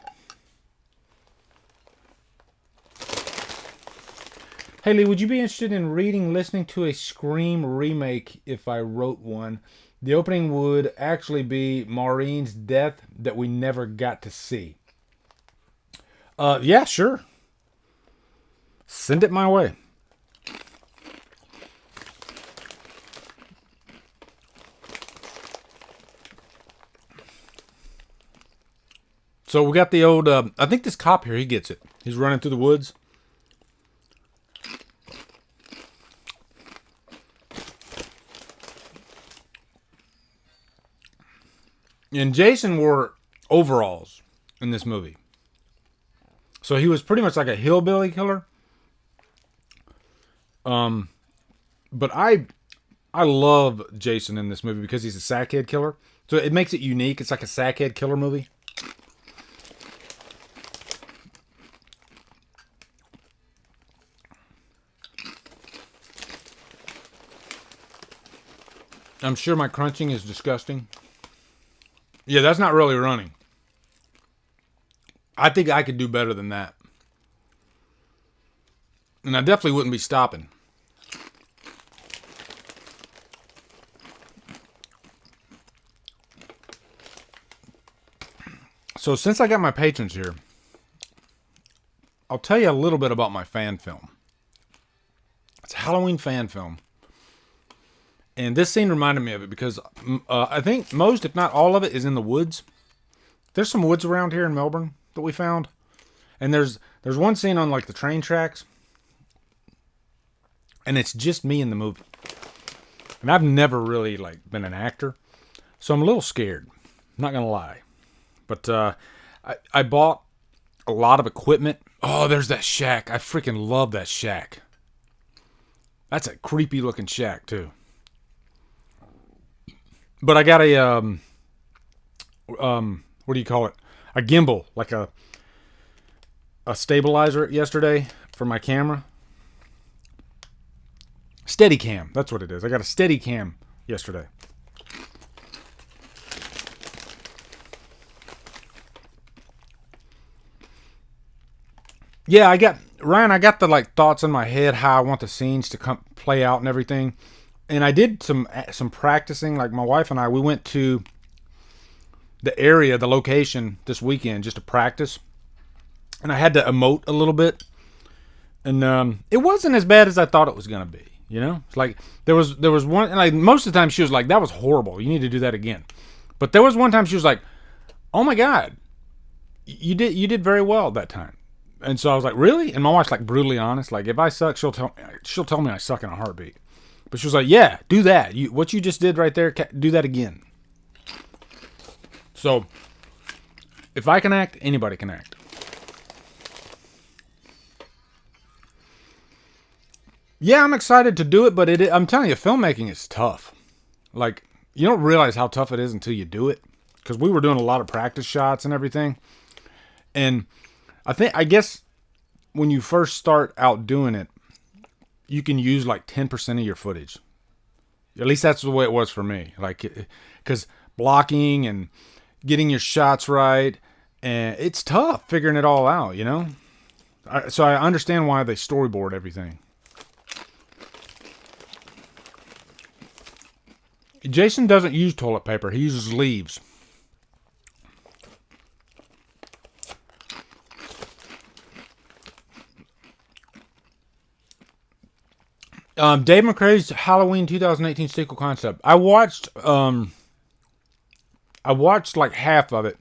Haley, would you be interested in listening to a Scream remake if I wrote one? The opening would actually be Maureen's death that we never got to see. Yeah, sure. Send it my way. So we got the old, I think this cop here, he gets it. He's running through the woods. And Jason wore overalls in this movie. So he was pretty much like a hillbilly killer. But I love Jason in this movie because he's a sackhead killer. So it makes it unique. It's like a sackhead killer movie. I'm sure my crunching is disgusting. Yeah, that's not really running. I think I could do better than that. And I definitely wouldn't be stopping. So since I got my patrons here, I'll tell you a little bit about my fan film. It's a Halloween fan film. And this scene reminded me of it because I think most, if not all of it, is in the woods. There's some woods around here in Melbourne that we found. And there's one scene on like the train tracks. And it's just me in the movie. And I've never really like been an actor. So I'm a little scared. Not going to lie. But I bought a lot of equipment. Oh, there's that shack. I freaking love that shack. That's a creepy looking shack too. But I got a, what do you call it? A gimbal, like a stabilizer yesterday for my camera. Steadicam, that's what it is. I got a Steadicam yesterday. Yeah, I got the like thoughts in my head how I want the scenes to play out and everything. And I did some practicing. Like my wife and I, we went to the area, the location this weekend just to practice. And I had to emote a little bit. And it wasn't as bad as I thought it was going to be. You know, it's like there was one, and like most of the time she was like, "That was horrible. You need to do that again." But there was one time she was like, "Oh my God, you did very well that time." And so I was like, "Really?" And my wife's like brutally honest. Like if I suck, she'll tell me I suck in a heartbeat. But she was like, "Yeah, do that. What you just did right there, do that again." So if I can act, anybody can act. Yeah, I'm excited to do it, but I'm telling you, filmmaking is tough. Like, you don't realize how tough it is until you do it. Because we were doing a lot of practice shots and everything. And I guess when you first start out doing it, you can use like 10% of your footage. At least that's the way it was for me. Like, because blocking and getting your shots right, and it's tough figuring it all out, you know? So I understand why they storyboard everything. Jason doesn't use toilet paper. He uses leaves. Dave McCrae's Halloween 2018 sequel concept. I watched like half of it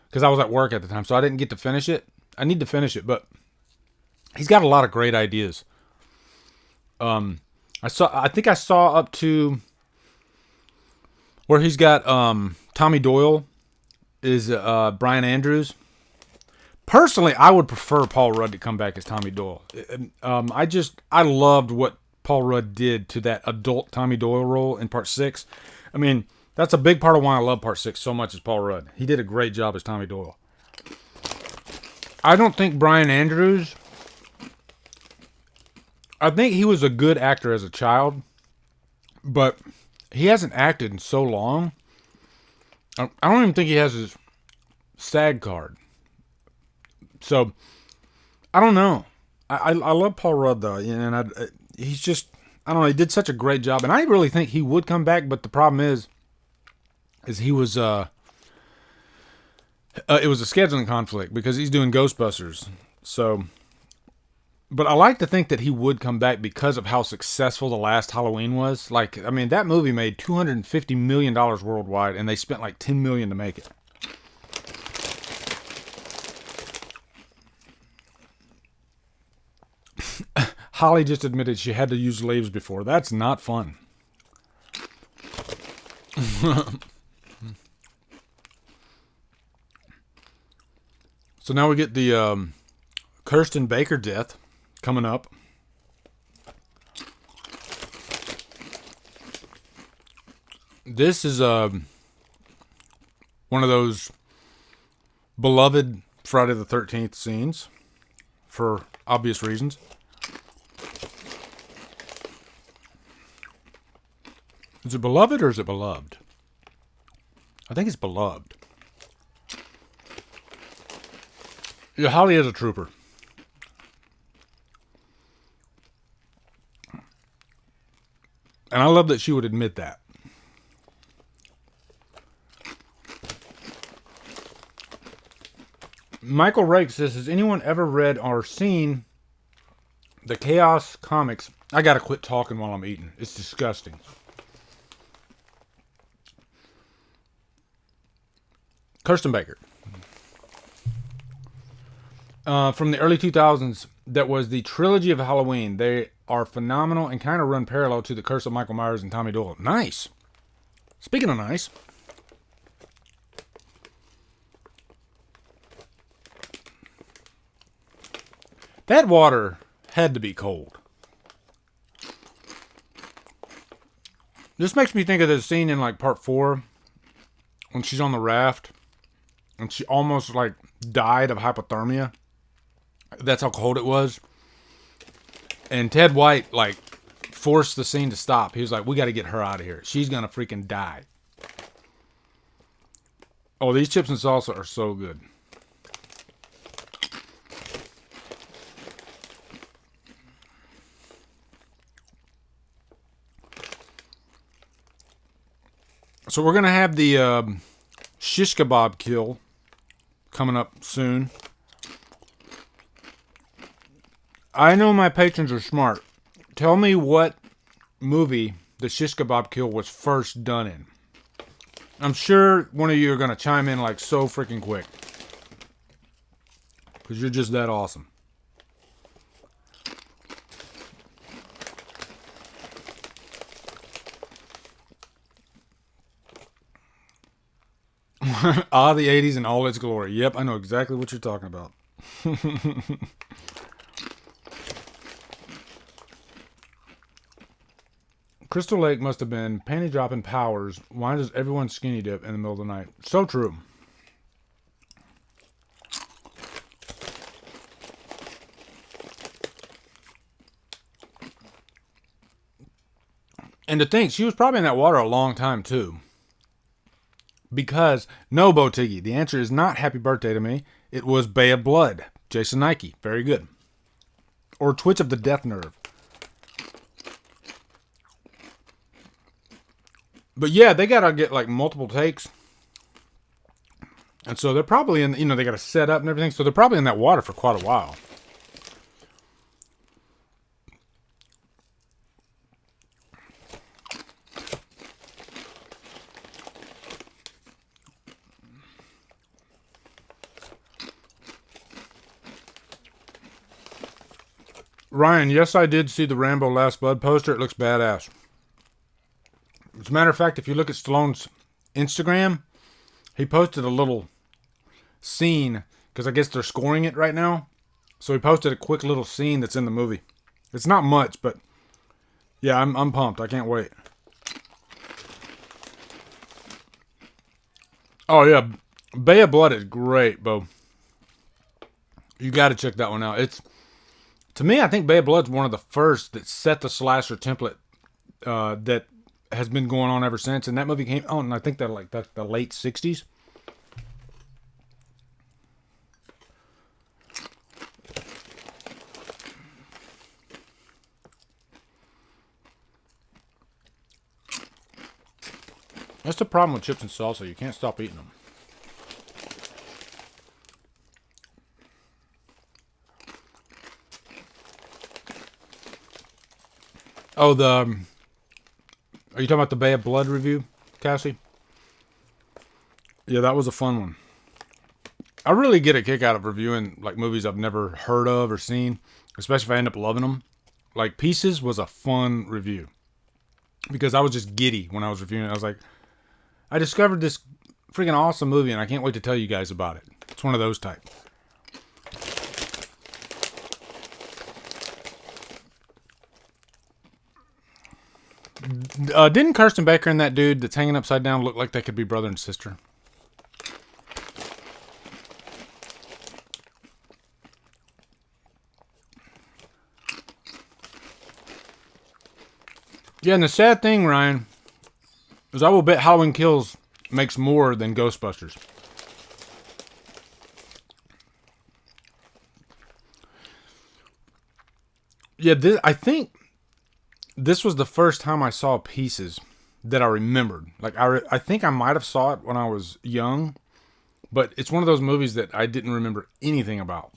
because I was at work at the time, so I didn't get to finish it. I need to finish it, but he's got a lot of great ideas. I think I saw up to where he's got Tommy Doyle is Brian Andrews. Personally, I would prefer Paul Rudd to come back as Tommy Doyle. I loved what Paul Rudd did to that adult Tommy Doyle role in Part 6. I mean, that's a big part of why I love Part 6 so much is Paul Rudd. He did a great job as Tommy Doyle. I don't think Brian Andrews... I think he was a good actor as a child, but he hasn't acted in so long I don't even think he has his SAG card. So, I don't know. I love Paul Rudd, though. And he's just, I don't know, he did such a great job. And I really think he would come back, but the problem is he was, it was a scheduling conflict because he's doing Ghostbusters. So, but I like to think that he would come back because of how successful the last Halloween was. Like, I mean, that movie made $250 million worldwide, and they spent like $10 million to make it. Holly just admitted she had to use leaves before. That's not fun. So now we get the Kirsten Baker death coming up. This is one of those beloved Friday the 13th scenes for obvious reasons. Is it beloved or is it beloved? I think it's beloved. Yeah, Holly is a trooper. And I love that she would admit that. Michael Rake says, has anyone ever read or seen the Chaos comics? I gotta quit talking while I'm eating. It's disgusting. Kirsten Baker. From the early 2000s, that was the trilogy of Halloween. They are phenomenal and kind of run parallel to the Curse of Michael Myers and Tommy Doyle. Nice. Speaking of nice, that water had to be cold. This makes me think of the scene in like part 4 when she's on the raft and she almost like died of hypothermia. That's how cold it was. And Ted White like forced the scene to stop. He was like, we got to get her out of here. She's going to freaking die. Oh, these chips and salsa are so good. So we're going to have the shish kebab kill coming up soon. I know my patrons are smart. Tell me what movie the shish kebab kill was first done in. I'm sure one of you are going to chime in like so freaking quick. Because you're just that awesome. The 80s in all its glory. Yep, I know exactly what you're talking about. Crystal Lake must have been panty dropping powers. Why does everyone skinny dip in the middle of the night? So true. And to think, she was probably in that water a long time too. Because, no, Botiggy, the answer is not Happy Birthday to Me. It was Bay of Blood. Jason Nike. Very good. Or Twitch of the Death Nerve. But yeah, they gotta get like multiple takes. And so they're probably in, they gotta set up and everything. So they're probably in that water for quite a while. Ryan, yes, I did see the Rambo Last Blood poster. It looks badass. As a matter of fact, if you look at Stallone's Instagram, he posted a little scene, because I guess they're scoring it right now. So he posted a quick little scene that's in the movie. It's not much, but yeah, I'm pumped. I can't wait. Oh yeah, Bay of Blood is great, Bo. You got to check that one out. To me, I think Bay of Blood's one of the first that set the slasher template that has been going on ever since. And that movie came out in, I think, the late 60s. That's the problem with chips and salsa. You can't stop eating them. Oh, are you talking about the Bay of Blood review, Cassie? Yeah, that was a fun one. I really get a kick out of reviewing like movies I've never heard of or seen, especially if I end up loving them. Like Pieces was a fun review because I was just giddy when I was reviewing it. I was like, I discovered this freaking awesome movie and I can't wait to tell you guys about it. It's one of those type. Didn't Kirsten Baker and that dude that's hanging upside down look like they could be brother and sister? Yeah, and the sad thing, Ryan, is I will bet Halloween Kills makes more than Ghostbusters. Yeah, I think this was the first time I saw Pieces that I remembered. Like, I think I might have saw it when I was young, but it's one of those movies that I didn't remember anything about.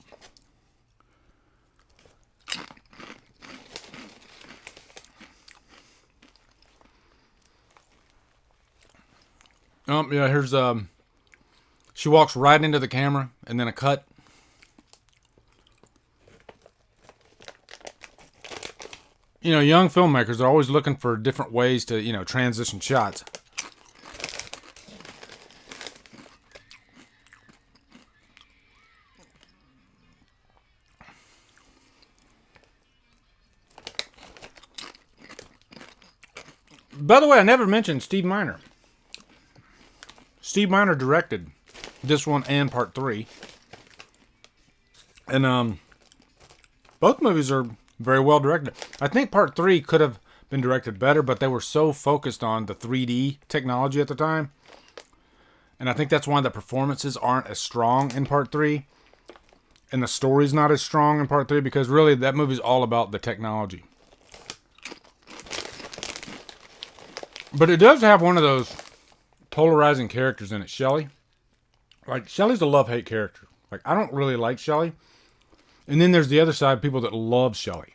Yeah, here's, she walks right into the camera, and then a cut. You know, young filmmakers are always looking for different ways to, you know, transition shots. By the way, I never mentioned Steve Miner. Steve Miner directed this one and part 3. And both movies are very well directed. I think part 3 could have been directed better, but they were so focused on the 3D technology at the time. And I think that's why the performances aren't as strong in part 3. And the story's not as strong in part 3 because really that movie's all about the technology. But it does have one of those polarizing characters in it, Shelley. Like, Shelley's a love-hate character. Like, I don't really like Shelley. And then there's the other side, people that love Shelley.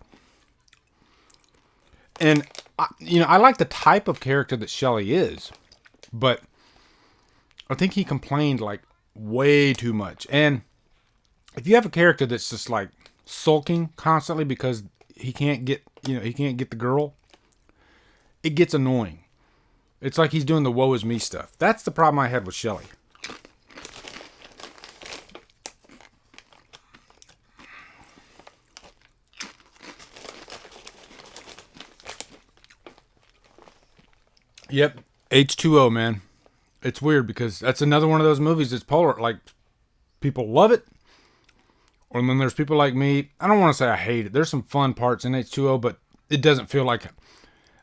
And, I like the type of character that Shelley is. But I think he complained, like, way too much. And if you have a character that's just, like, sulking constantly because he can't get the girl, it gets annoying. It's like he's doing the woe is me stuff. That's the problem I had with Shelley. Yep, H2O, man. It's weird because that's another one of those movies that's polar. Like, people love it. Or then there's people like me. I don't want to say I hate it. There's some fun parts in H2O, but it doesn't feel like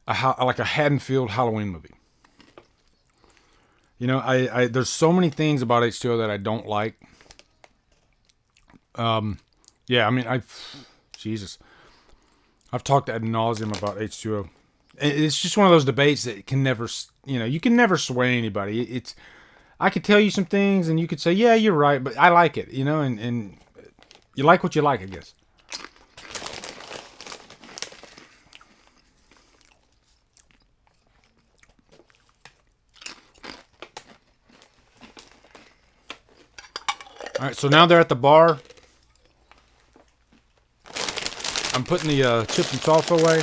a Haddonfield Halloween movie. You know, I there's so many things about H2O that I don't like. Yeah, I mean, Jesus. I've talked ad nauseum about H2O. It's just one of those debates that can never, you can never sway anybody. I could tell you some things and you could say, yeah, you're right, but I like it, and you like what you like, I guess. All right, so now they're at the bar. I'm putting the chips and salsa away.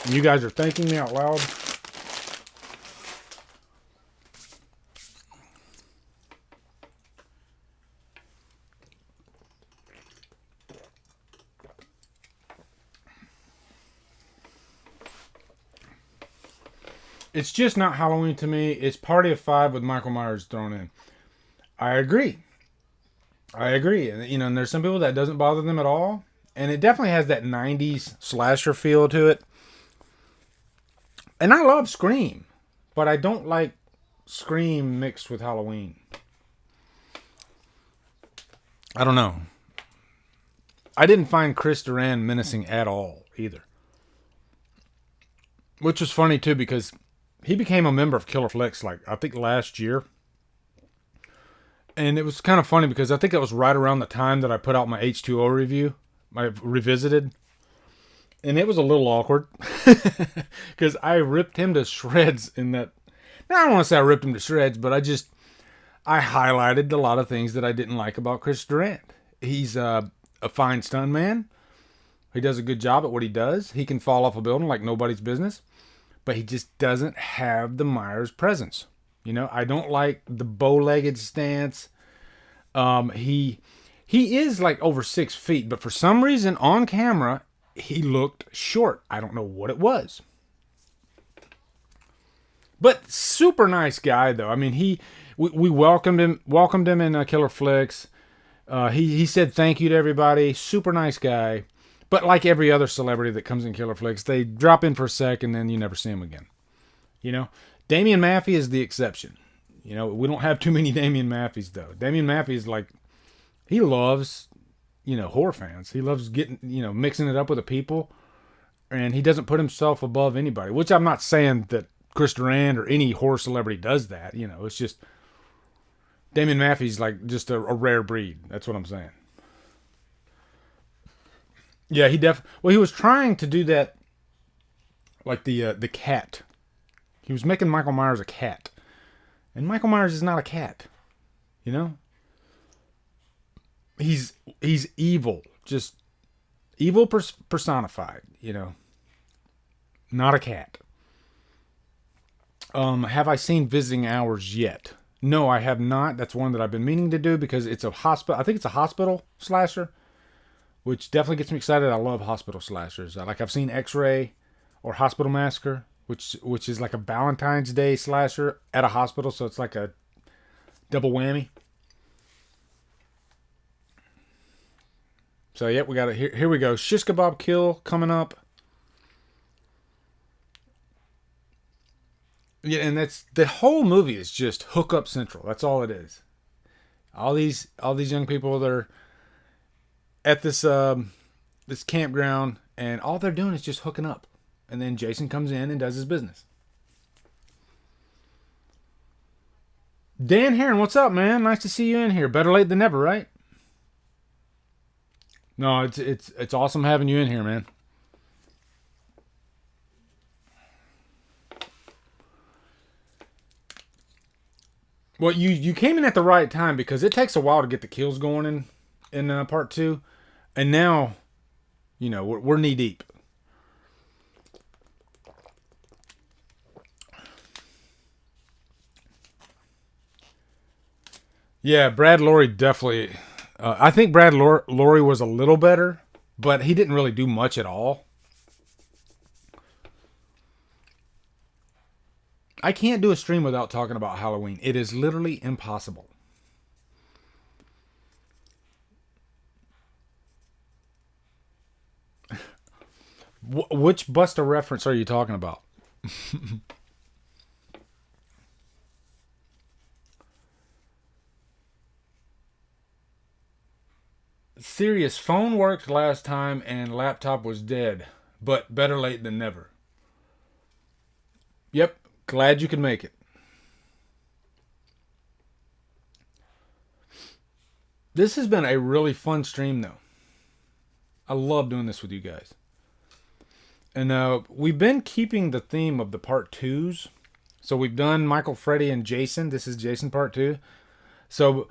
And you guys are thanking me out loud. It's just not Halloween to me. It's Party of Five with Michael Myers thrown in. I agree. And, and there's some people that doesn't bother them at all. And it definitely has that 90s slasher feel to it. And I love Scream, but I don't like Scream mixed with Halloween. I don't know. I didn't find Chris Duran menacing at all either. Which was funny too, because he became a member of Killer Flicks like I think last year. And it was kind of funny because I think it was right around the time that I put out my H2O review, my revisited. And it was a little awkward because I ripped him to shreds in that. Now, I don't want to say I ripped him to shreds, but I highlighted a lot of things that I didn't like about Chris Durant. He's a fine stunt man. He does a good job at what he does. He can fall off a building like nobody's business, but he just doesn't have the Myers presence. You know, I don't like the bow-legged stance. He is like over 6 feet, but for some reason on camera, he looked short. I don't know what it was. But super nice guy though. I mean, we welcomed him in Killer Flicks. He said thank you to everybody. Super nice guy. But like every other celebrity that comes in Killer Flicks, they drop in for a sec and then you never see him again. You know, Damian Maffey is the exception. You know, we don't have too many Damian Maffeys though. Damian Maffey is like, he loves, you know, horror fans. He loves getting, you know, mixing it up with the people, and he doesn't put himself above anybody, which I'm not saying that Chris Durant or any horror celebrity does that. You know, it's just Damian Maffey's like just a rare breed. That's what I'm saying. Yeah, he was trying to do that, like the cat. He was making Michael Myers a cat, and Michael Myers is not a cat. You know, he's evil, just evil personified. You know, not a cat. Have I seen Visiting Hours yet? No, I have not. That's one that I've been meaning to do because it's a hospital. I think it's a hospital slasher, which definitely gets me excited. I love hospital slashers. Like I've seen X-Ray or Hospital Massacre, which is like a Valentine's Day slasher at a hospital, so it's like a double whammy. So yeah, we got it. Here we go. Shish Kebab Kill coming up. Yeah, and that's the whole movie is just hookup central. That's all it is. All these young people, they're at this campground, and all they're doing is just hooking up. And then Jason comes in and does his business. Dan Heron, what's up, man? Nice to see you in here. Better late than never, right? No, it's awesome having you in here, man. Well, you came in at the right time because it takes a while to get the kills going in part 2, and now, you know, we're knee deep. Yeah, Brad Lorre definitely. I think Brad Lorre was a little better, but he didn't really do much at all. I can't do a stream without talking about Halloween. It is literally impossible. Which Busta reference are you talking about? Serious, phone worked last time and laptop was dead, but better late than never. Yep, glad you could make it. This has been a really fun stream though. I love doing this with you guys. And we've been keeping the theme of the part 2s. So we've done Michael, Freddy, and Jason. This is Jason part 2. So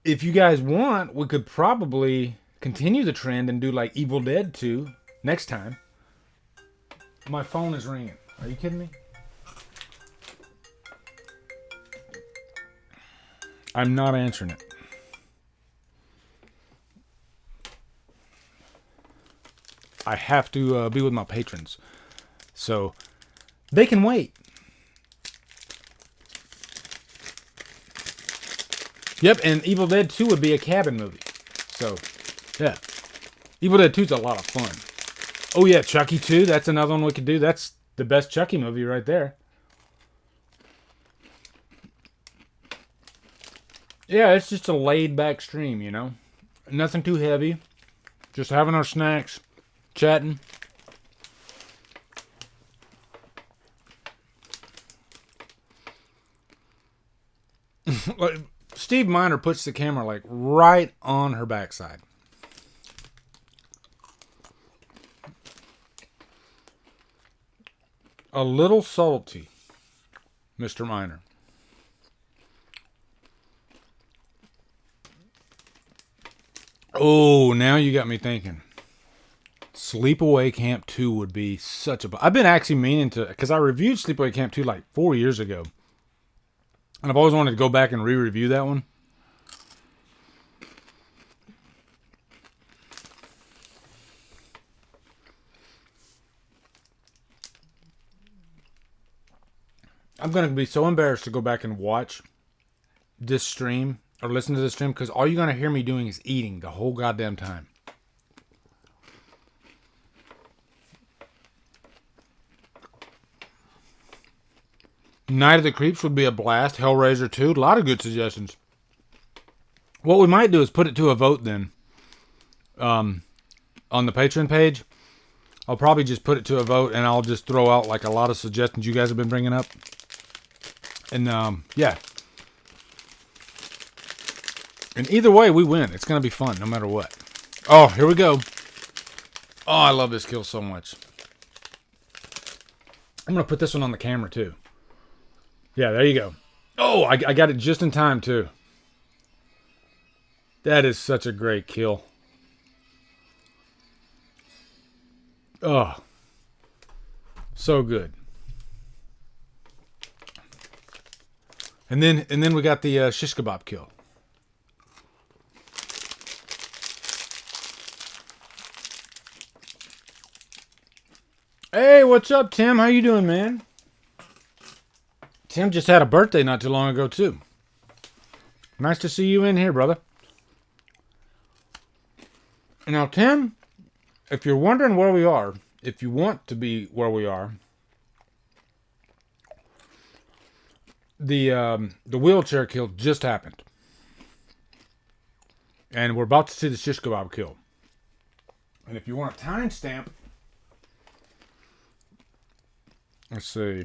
if you guys want, we could probably continue the trend and do like Evil Dead 2 next time. My phone is ringing. Are you kidding me? I'm not answering it. I have to be with my patrons. So they can wait. Yep, and Evil Dead 2 would be a cabin movie. So, yeah. Evil Dead 2 is a lot of fun. Oh yeah, Chucky 2, that's another one we could do. That's the best Chucky movie right there. Yeah, it's just a laid back stream, you know? Nothing too heavy. Just having our snacks, chatting. Steve Miner puts the camera like right on her backside. A little salty, Mr. Miner. Oh, now you got me thinking. Sleepaway Camp 2 would be such a... I've been actually meaning to... Because I reviewed Sleepaway Camp 2 like 4 years ago. And I've always wanted to go back and re-review that one. I'm going to be so embarrassed to go back and watch this stream or listen to this stream because all you're going to hear me doing is eating the whole goddamn time. Night of the Creeps would be a blast. Hellraiser 2. A lot of good suggestions. What we might do is put it to a vote then. On the Patreon page. I'll probably just put it to a vote and I'll just throw out like a lot of suggestions you guys have been bringing up. And yeah. And either way, we win. It's going to be fun no matter what. Oh, here we go. Oh, I love this kill so much. I'm going to put this one on the camera too. Yeah, there you go. Oh, I got it just in time, too. That is such a great kill. Oh. So good. And then we got the shish kebab kill. Hey, what's up, Tim? How you doing, man? Tim just had a birthday not too long ago, too. Nice to see you in here, brother. Now, Tim, if you're wondering where we are, if you want to be where we are, the wheelchair kill just happened. And we're about to see the shish kebab kill. And if you want a timestamp, let's see.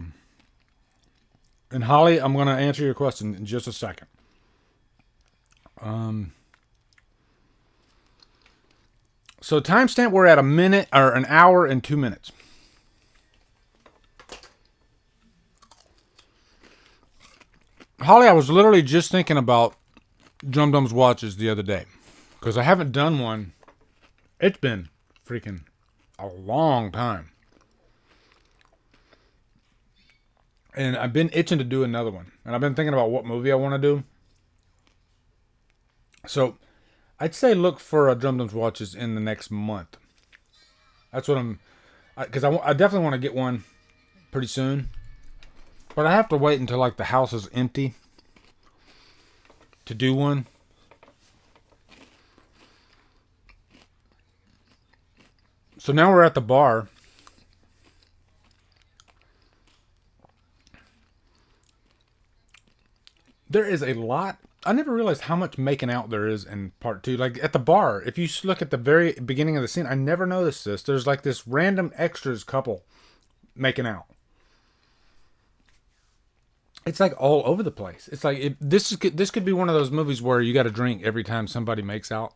And Holly, I'm going to answer your question in just a second. So timestamp, we're at a minute or an hour and 2 minutes. Holly, I was literally just thinking about Drumdums watches the other day because I haven't done one. It's been freaking a long time. And I've been itching to do another one. And I've been thinking about what movie I want to do. So, I'd say look for Drumdums watches in the next month. That's what I'm... Because I definitely want to get one pretty soon. But I have to wait until like the house is empty to do one. So now we're at the bar. There is a lot. I never realized how much making out there is in part 2. Like at the bar, if you look at the very beginning of the scene, I never noticed this. There's like this random extras couple making out. It's like all over the place. It's like this could be one of those movies where you got to drink every time somebody makes out,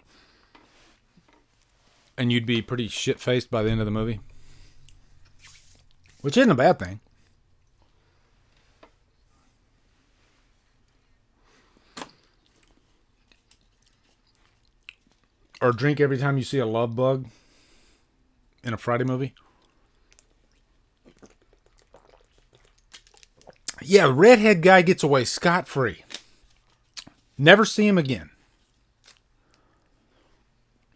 and you'd be pretty shit faced by the end of the movie, which isn't a bad thing. Or drink every time you see a love bug in a Friday movie. Yeah, redhead guy gets away scot-free. Never see him again.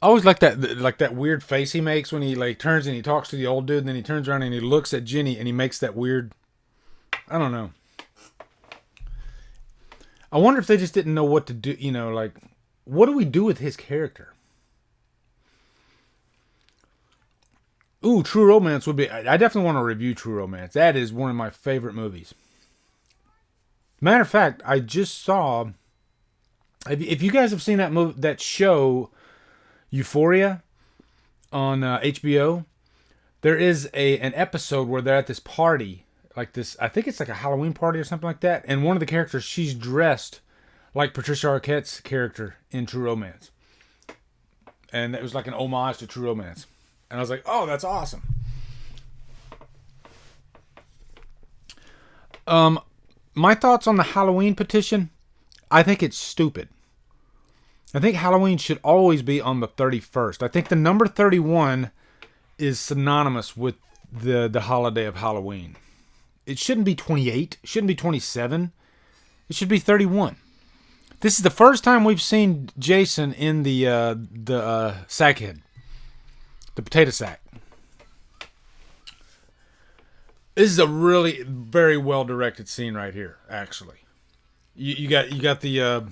I always like that weird face he makes when he like turns and he talks to the old dude, and then he turns around and he looks at Jenny and he makes that weird... I don't know. I wonder if they just didn't know what to do, you know, like, what do we do with his character? Ooh, True Romance would be... I definitely want to review True Romance. That is one of my favorite movies. Matter of fact, I just saw... If you guys have seen that movie, that show, Euphoria, on HBO, there is an episode where they're at this party, like this, I think it's like a Halloween party or something like that, and one of the characters, she's dressed like Patricia Arquette's character in True Romance. And it was like an homage to True Romance. And I was like, oh, that's awesome. My thoughts on the Halloween petition, I think it's stupid. I think Halloween should always be on the 31st. I think the number 31 is synonymous with the holiday of Halloween. It shouldn't be 28. It shouldn't be 27. It should be 31. This is the first time we've seen Jason in the sack head. The potato sack. This is a really very well directed scene right here, actually. You got the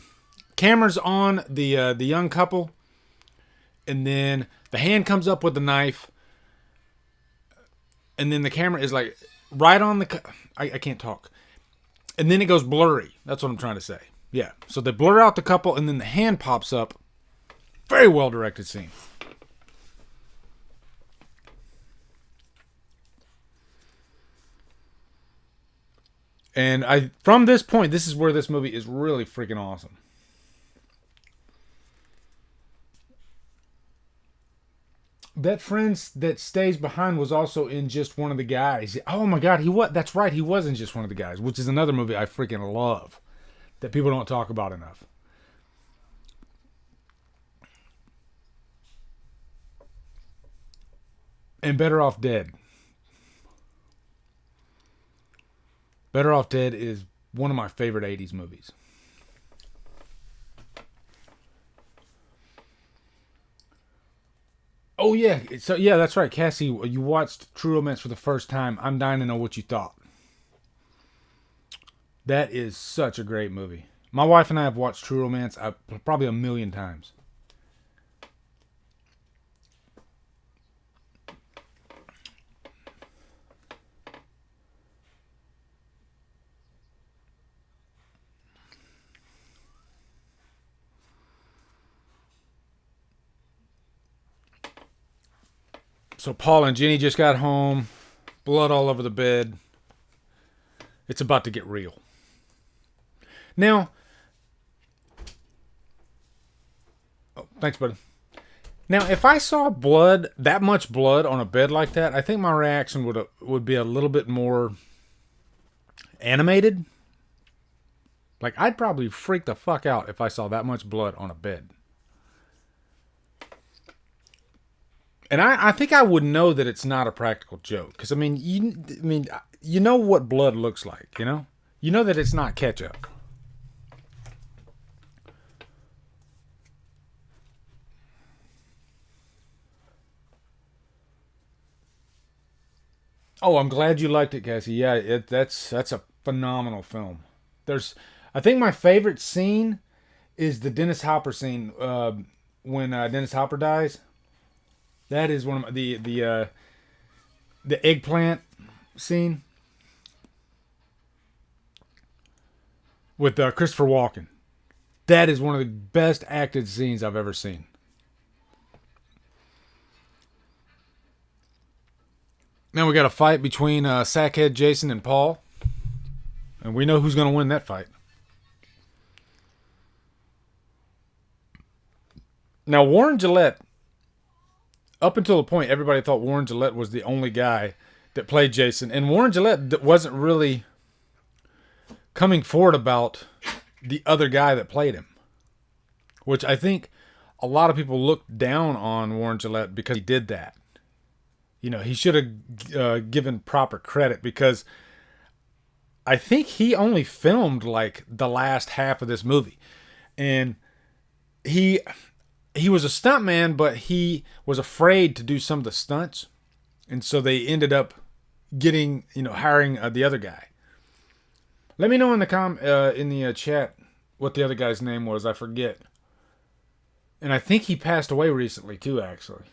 cameras on the young couple, and then the hand comes up with the knife, and then the camera is like right on the... I can't talk. And then it goes blurry. That's what I'm trying to say. Yeah. So they blur out the couple, and then the hand pops up. Very well directed scene. And from this point, this is where this movie is really freaking awesome. That friend that stays behind was also in Just One of the Guys. Oh my God, that's right, he was in Just One of the Guys, which is another movie I freaking love that people don't talk about enough. And Better Off Dead. Better Off Dead is one of my favorite 80s movies. Oh, yeah. So, yeah, that's right. Cassie, you watched True Romance for the first time. I'm dying to know what you thought. That is such a great movie. My wife and I have watched True Romance probably 1,000,000 times. So Paul and Jenny just got home. Blood all over the bed. It's about to get real. Now, thanks, buddy. Now, if I saw blood, that much blood on a bed like that, I think my reaction would be a little bit more animated. Like, I'd probably freak the fuck out if I saw that much blood on a bed. And I think I would know that it's not a practical joke. Because, I mean, you know what blood looks like, you know? You know that it's not ketchup. Oh, I'm glad you liked it, Cassie. Yeah, that's a phenomenal film. I think my favorite scene is the Dennis Hopper scene when Dennis Hopper dies. That is one of the eggplant scene with Christopher Walken. That is one of the best acted scenes I've ever seen. Now we got a fight between Sackhead Jason and Paul, and we know who's going to win that fight. Now Warren Gillette. Up until the point, everybody thought Warren Gillette was the only guy that played Jason. And Warren Gillette wasn't really coming forward about the other guy that played him. Which I think a lot of people looked down on Warren Gillette because he did that. You know, he should have given proper credit because I think he only filmed like the last half of this movie. And he was a stuntman, but he was afraid to do some of the stunts. And so they ended up hiring the other guy. Let me know in the chat what the other guy's name was. I forget. And I think he passed away recently too, actually.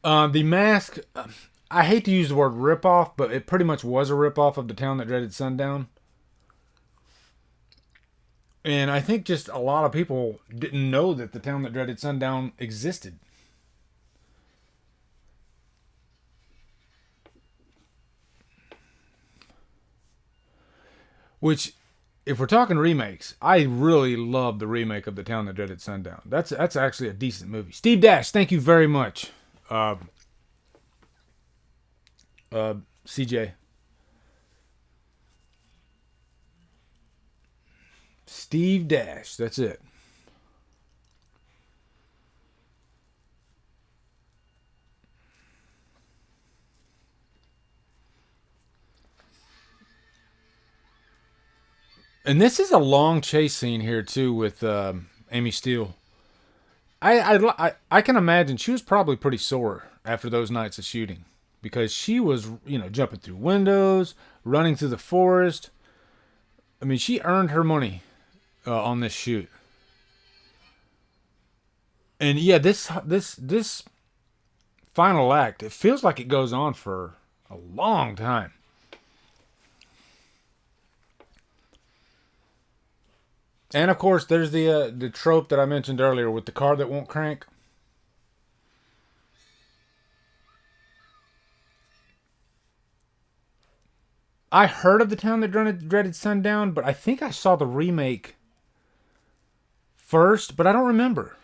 The Mask, I hate to use the word ripoff, but it pretty much was a ripoff of The Town That Dreaded Sundown. And I think just a lot of people didn't know that The Town That Dreaded Sundown existed. Which, if we're talking remakes, I really love the remake of The Town That Dreaded Sundown. That's actually a decent movie. Steve Dash, thank you very much. CJ. Steve Dash, that's it. And this is a long chase scene here too with Amy Steele. I can imagine she was probably pretty sore after those nights of shooting because she was jumping through windows, running through the forest. I mean, she earned her money on this shoot. And yeah, this final act, it feels like it goes on for a long time. And of course, there's the trope that I mentioned earlier with the car that won't crank. I heard of The Town That Dreaded Sundown, but I think I saw the remake first, but I don't remember.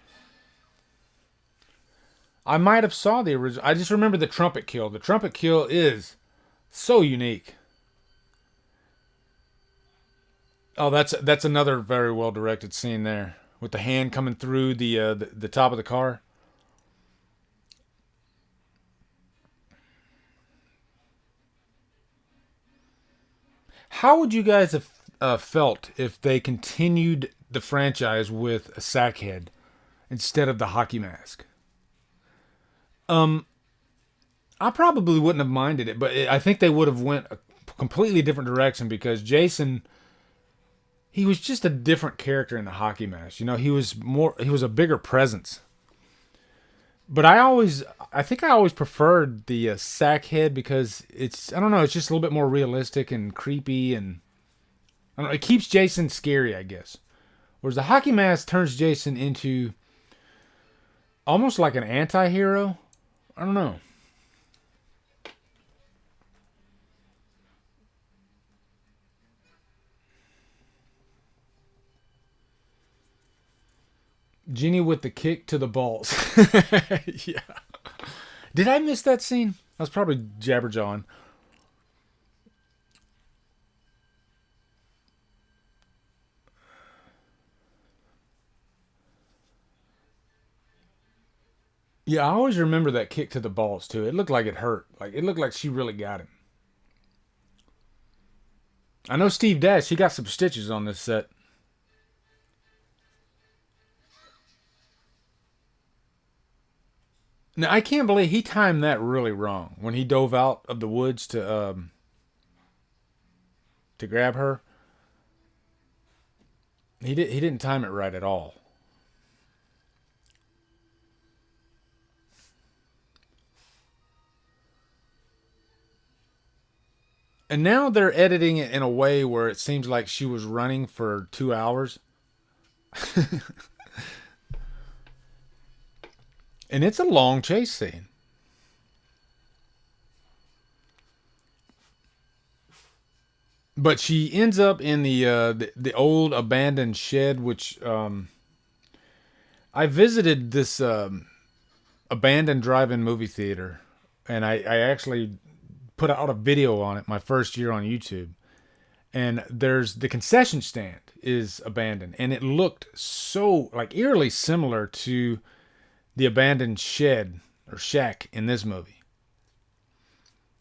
I might have saw the original. I just remember the trumpet kill. The trumpet kill is so unique. Oh, that's another very well directed scene there with the hand coming through the top of the car. How would you guys have felt if they continued the franchise with a sackhead instead of the hockey mask? I probably wouldn't have minded it, but I think they would have went a completely different direction because Jason, he was just a different character in the hockey mask. He was a bigger presence. But I think I always preferred the sackhead because I don't know, it's just a little bit more realistic and creepy, and I don't know, it keeps Jason scary, I guess. Whereas the hockey mask turns Jason into almost like an anti-hero. I don't know. Genie with the kick to the balls. Yeah. Did I miss that scene? I was probably jabberjawing. Yeah, I always remember that kick to the balls too. It looked like it hurt. Like it looked like she really got him. I know Steve Dash, he got some stitches on this set. Now I can't believe he timed that really wrong when he dove out of the woods to grab her. He didn't time it right at all. And now they're editing it in a way where it seems like she was running for 2 hours. And it's a long chase scene. But she ends up in the old abandoned shed, which I visited this abandoned drive-in movie theater, and I actually put out a video on it my first year on YouTube. And there's the concession stand is abandoned, and it looked so like eerily similar to the abandoned shed or shack in this movie.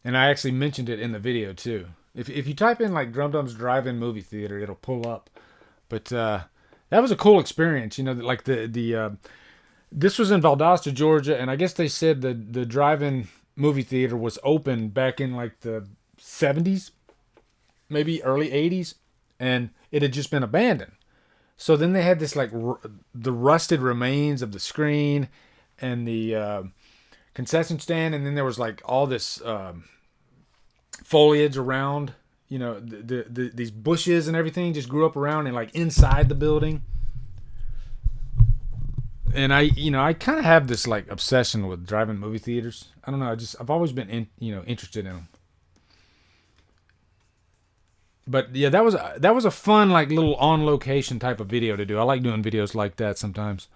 And I actually mentioned it in the video too. If you type in like Drumdums drive-in movie theater, it'll pull up. But that was a cool experience. Like this was in Valdosta, Georgia, and I guess they said the drive-in movie theater was open back in like the 70s, maybe early 80s, and it had just been abandoned. So then they had this like the rusted remains of the screen and the concession stand, and then there was like all this foliage around. You know, these bushes and everything just grew up around and like inside the building. And I kind of have this like obsession with drive-in movie theaters. I don't know. I've always been interested in them. But yeah, that was a fun like little on location type of video to do. I like doing videos like that sometimes.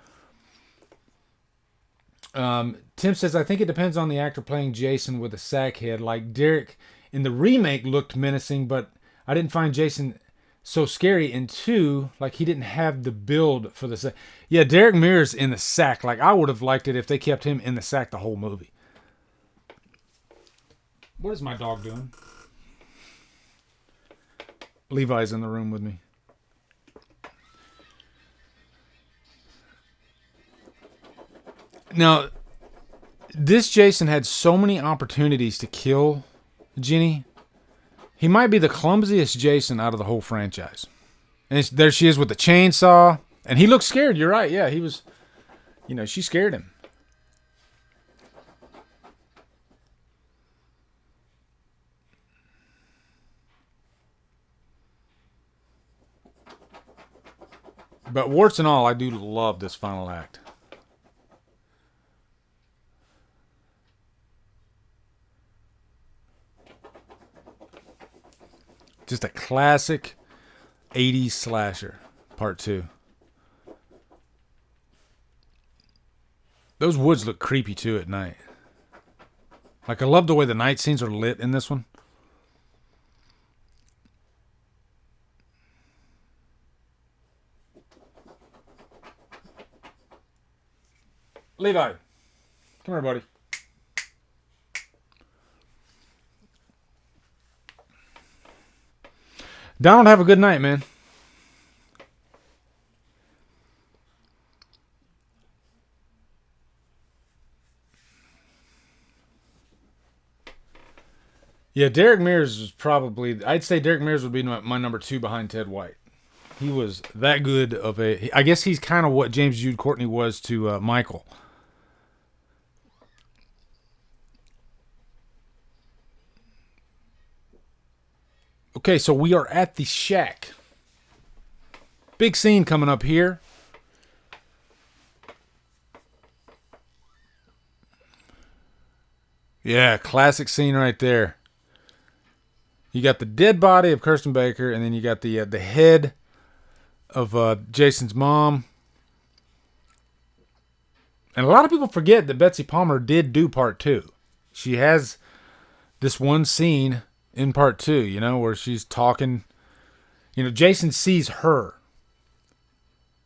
Tim says, I think it depends on the actor playing Jason with a sack head. Like Derek in the remake looked menacing, but I didn't find Jason so scary. And two, like he didn't have the build for the sack. Yeah, Derek Mears in the sack. Like I would have liked it if they kept him in the sack the whole movie. What is my dog doing? Levi's in the room with me. Now, this Jason had so many opportunities to kill Ginny. He might be the clumsiest Jason out of the whole franchise. And there she is with the chainsaw. And he looked scared. You're right. Yeah, he was, she scared him. But warts and all, I do love this final act. Just a classic 80s slasher, part 2. Those woods look creepy too at night. Like I love the way the night scenes are lit in this one. Levi, come here, buddy. Donald, have a good night, man. Yeah, Derek Mears was probably, I'd say Derek Mears would be my number 2 behind Ted White. He was that good of I guess he's kind of what James Jude Courtney was to Michael. Okay, so we are at the shack. Big scene coming up here. Yeah, classic scene right there. You got the dead body of Kirsten Baker, and then you got the head of Jason's mom. And a lot of people forget that Betsy Palmer did do part 2. She has this one scene in part 2, where she's talking. Jason sees her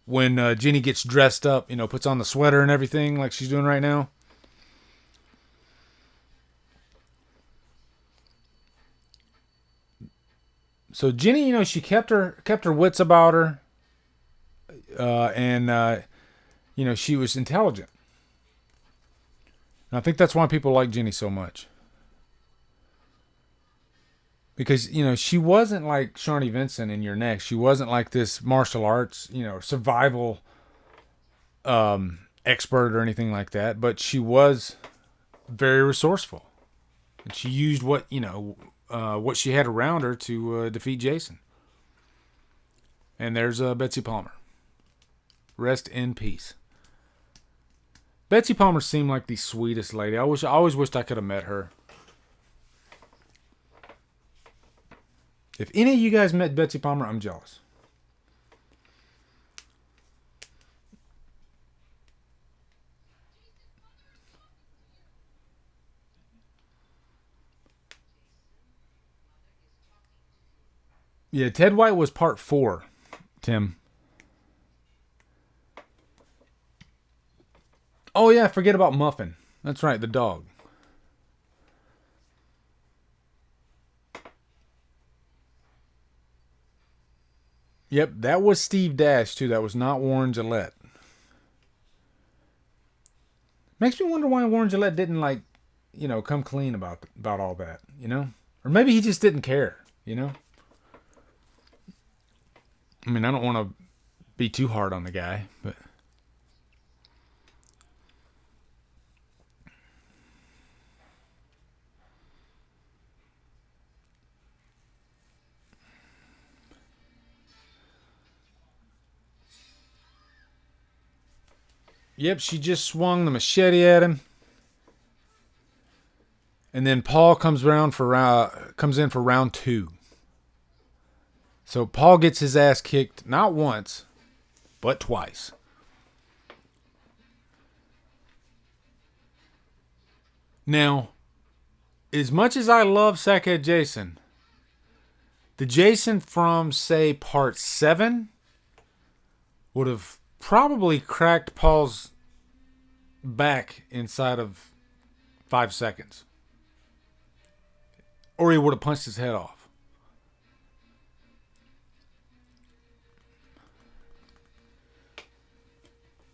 when Ginny gets dressed up, puts on the sweater and everything like she's doing right now. So Ginny, she kept her wits about her, and she was intelligent. And I think that's why people like Ginny so much. Because, she wasn't like Sharni Vincent in Your Next. She wasn't like this martial arts, survival expert or anything like that. But she was very resourceful. And she used what she had around her to defeat Jason. And there's Betsy Palmer. Rest in peace. Betsy Palmer seemed like the sweetest lady. I always wished I could have met her. If any of you guys met Betsy Palmer, I'm jealous. Yeah, Ted White was part 4, Tim. Oh yeah, forget about Muffin. That's right, the dog. Yep, that was Steve Dash, too. That was not Warren Gillette. Makes me wonder why Warren Gillette didn't, come clean about all that, Or maybe he just didn't care, I mean, I don't want to be too hard on the guy, but... Yep, she just swung the machete at him. And then Paul comes in for round 2. So Paul gets his ass kicked not once, but twice. Now, as much as I love Sackhead Jason, the Jason from, say, part 7 would have probably cracked Paul's back inside of 5 seconds. Or he would have punched his head off.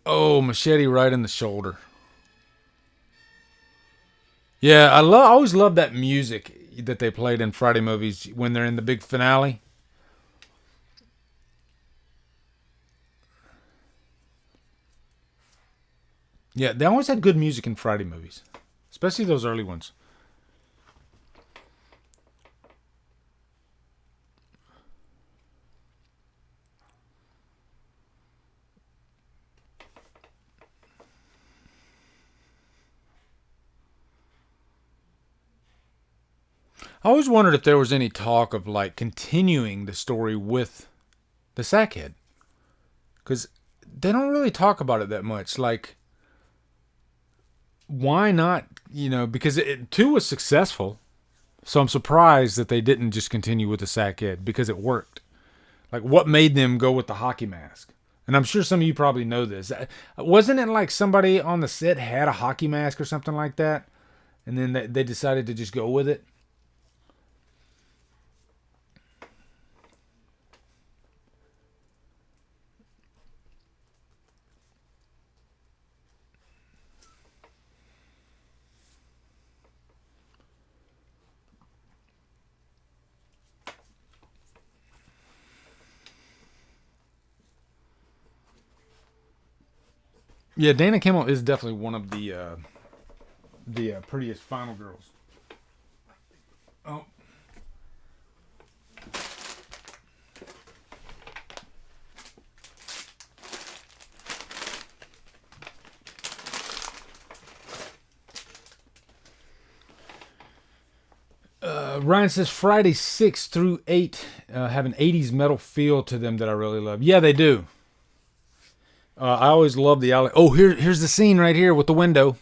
Oh, machete right in the shoulder. Yeah, I always love that music that they played in Friday movies when they're in the big finale. Yeah, they always had good music in Friday movies, especially those early ones. I always wondered if there was any talk of like continuing the story with the Sackhead, because they don't really talk about it that much. Like, why not? Because 2 was successful, so I'm surprised that they didn't just continue with the Sackhead because it worked. Like, what made them go with the hockey mask? And I'm sure some of you probably know this. Wasn't it like somebody on the set had a hockey mask or something like that, and then they decided to just go with it? Yeah, Dana Kimmel is definitely one of the prettiest final girls. Oh. Ryan says Friday 6 through 8 have an 80s metal feel to them that I really love. Yeah, they do. I always love the Alice. Oh, here's the scene right here with the window.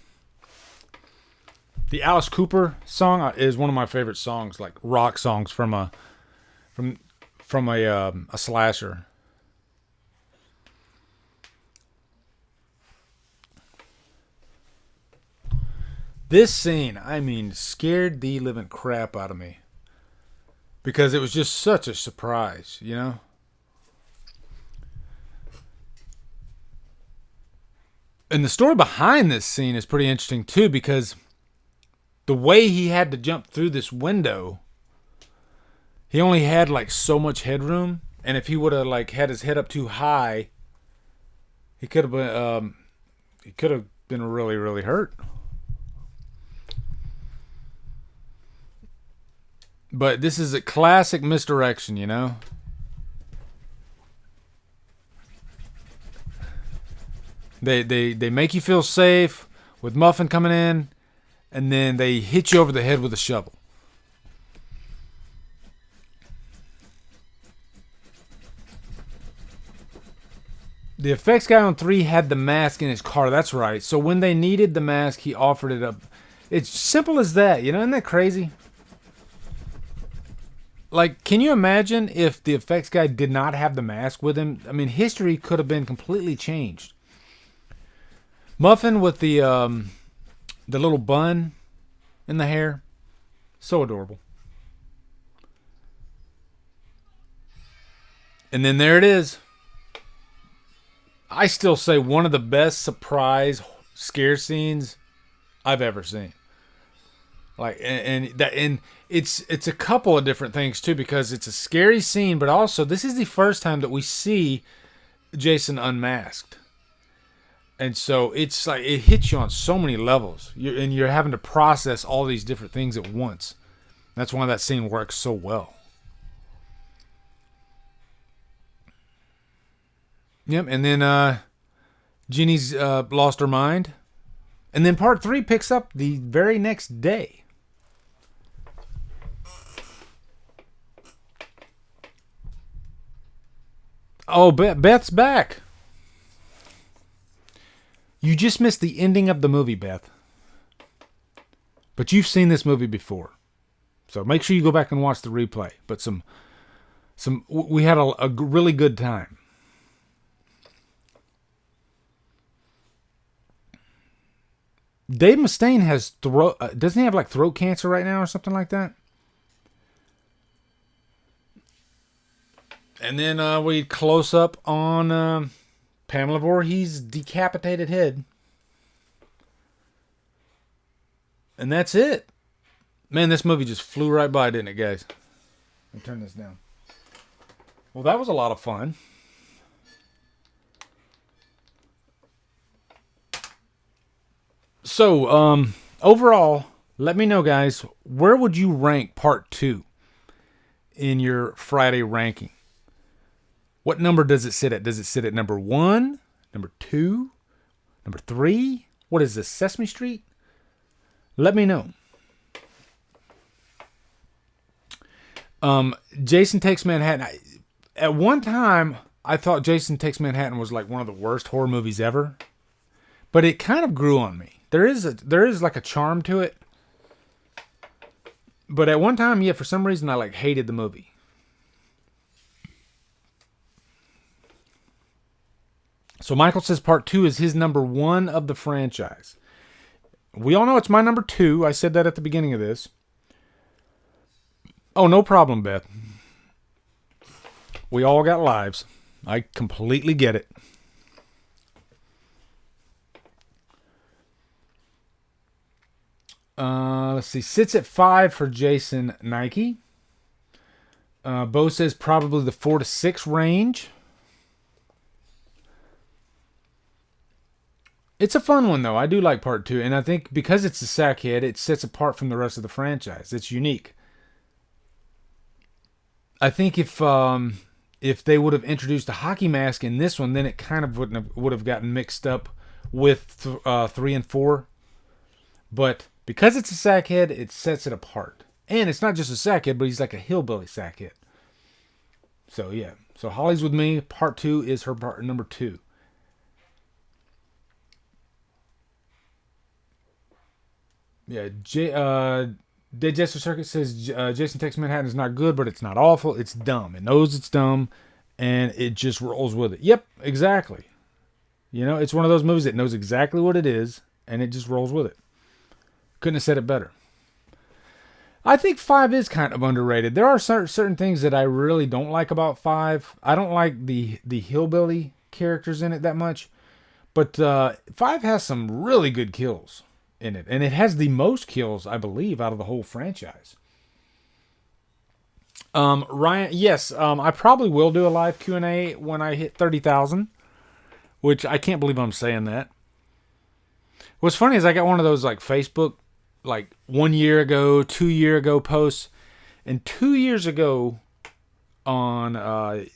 The Alice Cooper song is one of my favorite songs, like rock songs from a slasher. This scene, I mean, scared the living crap out of me. Because it was just such a surprise, And the story behind this scene is pretty interesting too, because the way he had to jump through this window, he only had like so much headroom, and if he would have like had his head up too high, he could have been really, really hurt. But this is a classic misdirection, They make you feel safe with Muffin coming in, and then they hit you over the head with a shovel. The effects guy on 3 had the mask in his car. That's right. So when they needed the mask, he offered it up. It's simple as that. Isn't that crazy? Like, can you imagine if the effects guy did not have the mask with him? I mean, history could have been completely changed. Muffin with the little bun in the hair. So adorable. And then there it is. I still say one of the best surprise scare scenes I've ever seen. Like, and it's a couple of different things too, because it's a scary scene, but also this is the first time that we see Jason unmasked. And so it's like it hits you on so many levels, you're having to process all these different things at once. That's why that scene works so well. Yep, and then Ginny's lost her mind. And then part 3 picks up the very next day. Oh, Beth's back. You just missed the ending of the movie, Beth. But you've seen this movie before. So make sure you go back and watch the replay. But we had a really good time. Dave Mustaine has doesn't he have like throat cancer right now or something like that? And then we close up on Pamela Voorhees' decapitated head. And that's it. Man, this movie just flew right by, didn't it, guys? Let me turn this down. Well, that was a lot of fun. So, overall, let me know, guys, where would you rank part 2 in your Friday ranking? What number does it sit at? Does it sit at number 1, number 2, number 3? What is this, Sesame Street? Let me know. Jason Takes Manhattan. At one time, I thought Jason Takes Manhattan was like one of the worst horror movies ever. But it kind of grew on me. There is like a charm to it. But at one time, yeah, for some reason, I like hated the movie. So Michael says part 2 is his number 1 of the franchise. We all know it's my number 2. I said that at the beginning of this. Oh, no problem, Beth. We all got lives. I completely get it. Let's see. Sits at 5 for Jason Nike. Bo says probably the 4 to 6 range. It's a fun one, though. I do like part 2. And I think because it's a sackhead, it sets apart from the rest of the franchise. It's unique. I think if they would have introduced a hockey mask in this one, then it kind of would have gotten mixed up with 3 and 4. But because it's a sackhead, it sets it apart. And it's not just a sackhead, but he's like a hillbilly sackhead. So, yeah. So, Holly's with me. Part 2 is her part number 2. Yeah, Dead Jester Circuit says Jason Takes Manhattan is not good, but it's not awful. It's dumb. It knows it's dumb, and it just rolls with it. Yep, exactly. You know, it's one of those movies that knows exactly what it is, and it just rolls with it. Couldn't have said it better. I think 5 is kind of underrated. There are certain things that I really don't like about 5. I don't like the hillbilly characters in it that much, but 5 has some really good kills in it, and it has the most kills, I believe, out of the whole franchise. Ryan, yes, I probably will do a live Q&A when I hit 30,000, which I can't believe I'm saying that. What's funny is I got one of those like Facebook, like 1 year ago, 2 year ago posts, and 2 years ago on, I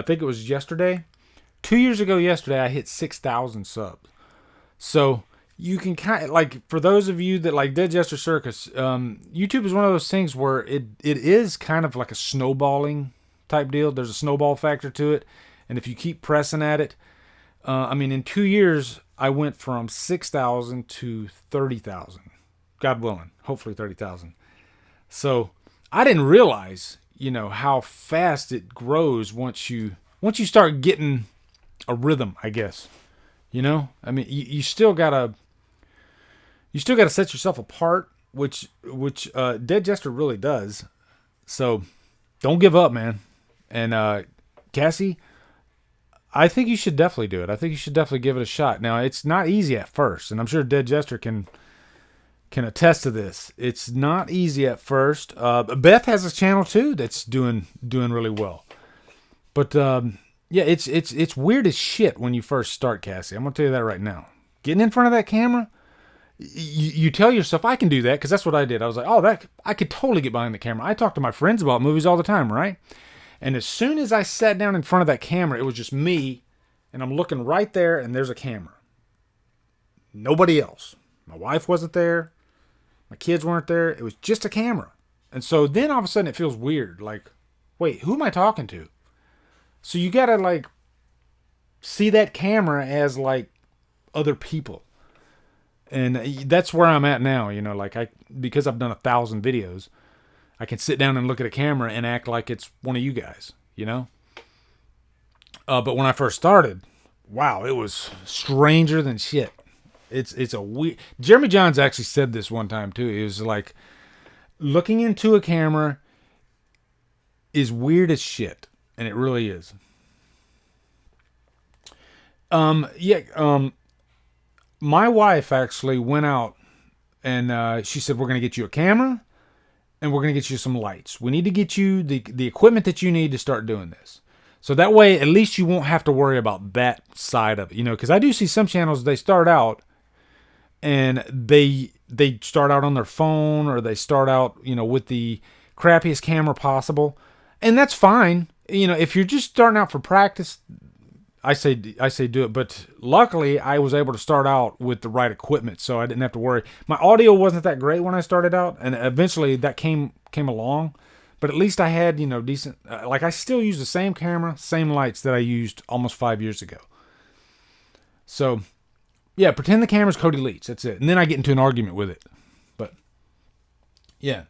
think it was yesterday, 2 years ago yesterday, I hit 6,000 subs. So you can kind of, like, for those of you that like Dead Jester Circus, YouTube is one of those things where it is kind of like a snowballing type deal. There's a snowball factor to it. And if you keep pressing at it, I mean, in 2 years, I went from 6,000 to 30,000. God willing, hopefully 30,000. So I didn't realize, you know, how fast it grows once you start getting a rhythm, I guess. You know, I mean, you still gotta set yourself apart, which Dead Jester really does. So don't give up, man. And Cassie, I think you should definitely do it. I think you should definitely give it a shot. Now, it's not easy at first, and I'm sure Dead Jester can attest to this. It's not easy at first. Beth has a channel too that's doing really well. But yeah, it's weird as shit when you first start, Cassie. I'm gonna tell you that right now. Getting in front of that camera, you tell yourself, I can do that, because that's what I did. I was like, oh, I could totally get behind the camera. I talk to my friends about movies all the time, right? And as soon as I sat down in front of that camera, it was just me and I'm looking right there, and there's a camera. Nobody else. My wife wasn't there. My kids weren't there. It was just a camera. And so then all of a sudden it feels weird. Like, wait, who am I talking to? So you gotta like see that camera as like other people. And that's where I'm at now. You know, like because I've done 1,000 videos, I can sit down and look at a camera and act like it's one of you guys, you know? But when I first started, wow, it was stranger than shit. It's a weird... Jeremy Johns actually said this one time too. He was like, looking into a camera is weird as shit. And it really is. My wife actually went out and she said, we're going to get you a camera and we're going to get you some lights. We need to get you the equipment that you need to start doing this. So that way, at least you won't have to worry about that side of it. You know, because I do see some channels, they start out and they start out on their phone, or they start out, you know, with the crappiest camera possible. And that's fine. You know, if you're just starting out for practice, I say do it. But luckily, I was able to start out with the right equipment, so I didn't have to worry. My audio wasn't that great when I started out, and eventually that came along. But at least I had, you know, decent... like, I still use the same camera, same lights that I used almost 5 years ago. So, yeah, pretend the camera's Cody Leach. That's it. And then I get into an argument with it. But, yeah.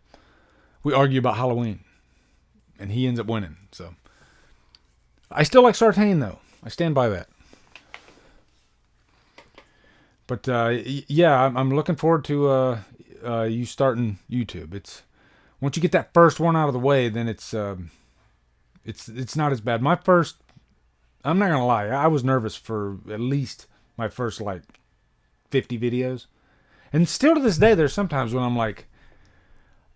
We argue about Halloween. And he ends up winning. So, I still like Sartain, though. I stand by that. But, yeah, I'm looking forward to you starting YouTube. Once you get that first one out of the way, then it's not as bad. I'm not gonna lie, I was nervous for at least my first like 50 videos, and still to this day, there's sometimes when I'm like,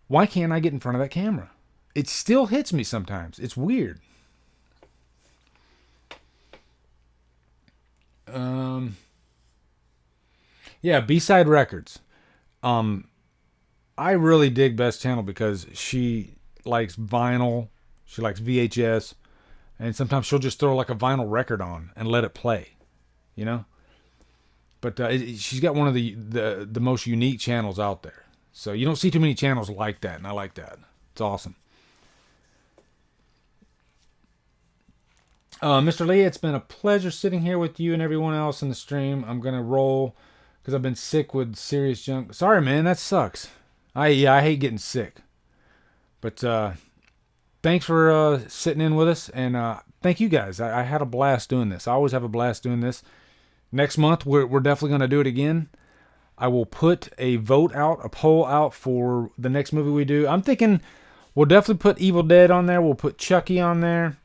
why can't I get in front of that camera? It still hits me sometimes. It's weird. Yeah, B-Side Records. I really dig Beth's channel because she likes vinyl, she likes VHS, and sometimes she'll just throw like a vinyl record on and let it play, you know? But she's got one of the most unique channels out there. So you don't see too many channels like that, and I like that. It's awesome. Mr. Lee, it's been a pleasure sitting here with you and everyone else in the stream. I'm going to roll because I've been sick with serious junk. Sorry, man, that sucks. I hate getting sick. But thanks for sitting in with us, and thank you guys. I had a blast doing this. I always have a blast doing this. Next month, we're definitely going to do it again. I will put a poll out for the next movie we do. I'm thinking we'll definitely put Evil Dead on there. We'll put Chucky on there.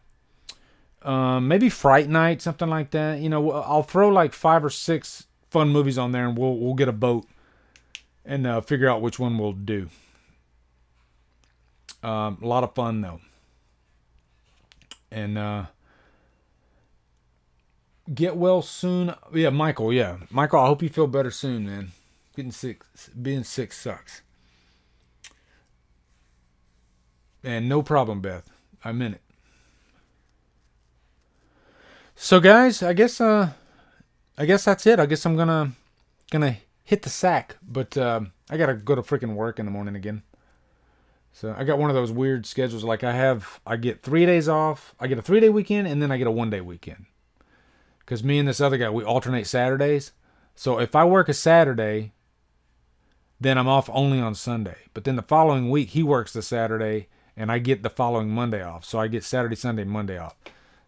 Maybe Fright Night, something like that. You know, I'll throw like 5 or 6 fun movies on there, and we'll get a vote and figure out which one we'll do. A lot of fun, though. And get well soon. Yeah, Michael, yeah. Michael, I hope you feel better soon, man. Being sick sucks. And no problem, Beth. I meant it. So, guys, I guess that's it. I guess I'm gonna hit the sack, but I gotta go to freaking work in the morning again. So I got one of those weird schedules. Like I get 3 days off. I get a 3-day weekend, and then I get a 1-day weekend. Because me and this other guy, we alternate Saturdays. So if I work a Saturday, then I'm off only on Sunday. But then the following week, he works the Saturday, and I get the following Monday off. So I get Saturday, Sunday, Monday off.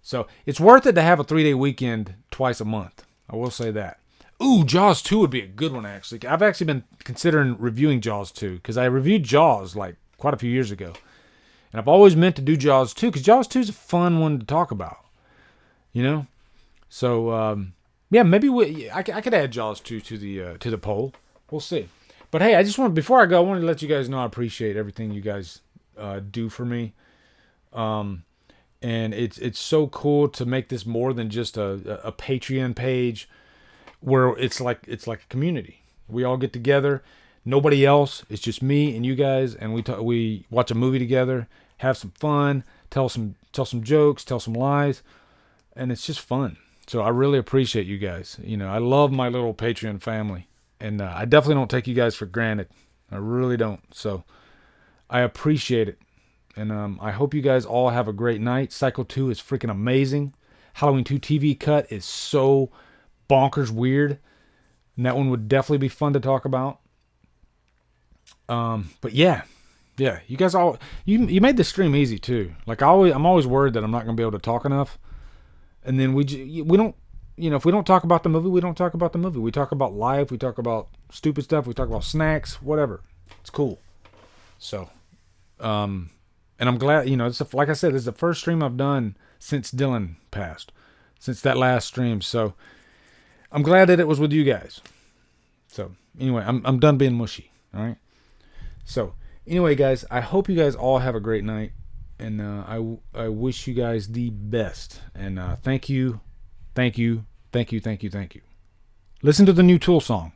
So it's worth it to have a 3-day weekend twice a month. I will say that. Ooh, Jaws 2 would be a good one, actually. I've actually been considering reviewing Jaws 2, because I reviewed Jaws like quite a few years ago. And I've always meant to do Jaws 2, because Jaws 2 is a fun one to talk about. You know? So, yeah, maybe I could add Jaws 2 to the poll. We'll see. But hey, before I go, I wanted to let you guys know I appreciate everything you guys do for me. And it's so cool to make this more than just a Patreon page where it's like a community. We all get together. Nobody else. It's just me and you guys, and we watch a movie together, have some fun, tell some jokes, tell some lies, and it's just fun. So I really appreciate you guys. I love my little Patreon family, and I definitely don't take you guys for granted. I really don't. So I appreciate it. And I hope you guys all have a great night. Cycle 2 is freaking amazing. Halloween 2 TV cut is so bonkers weird. And that one would definitely be fun to talk about. But yeah, you guys all, you made the stream easy too. Like I'm always worried that I'm not going to be able to talk enough. And then we don't, if we don't talk about the movie, we don't talk about the movie. We talk about life. We talk about stupid stuff. We talk about snacks, whatever. It's cool. So, and I'm glad, like I said, this is the first stream I've done since Dylan passed, since that last stream. So I'm glad that it was with you guys. So anyway, I'm done being mushy. All right. So anyway, guys, I hope you guys all have a great night, and I wish you guys the best. And thank you. Listen to the new Tool song.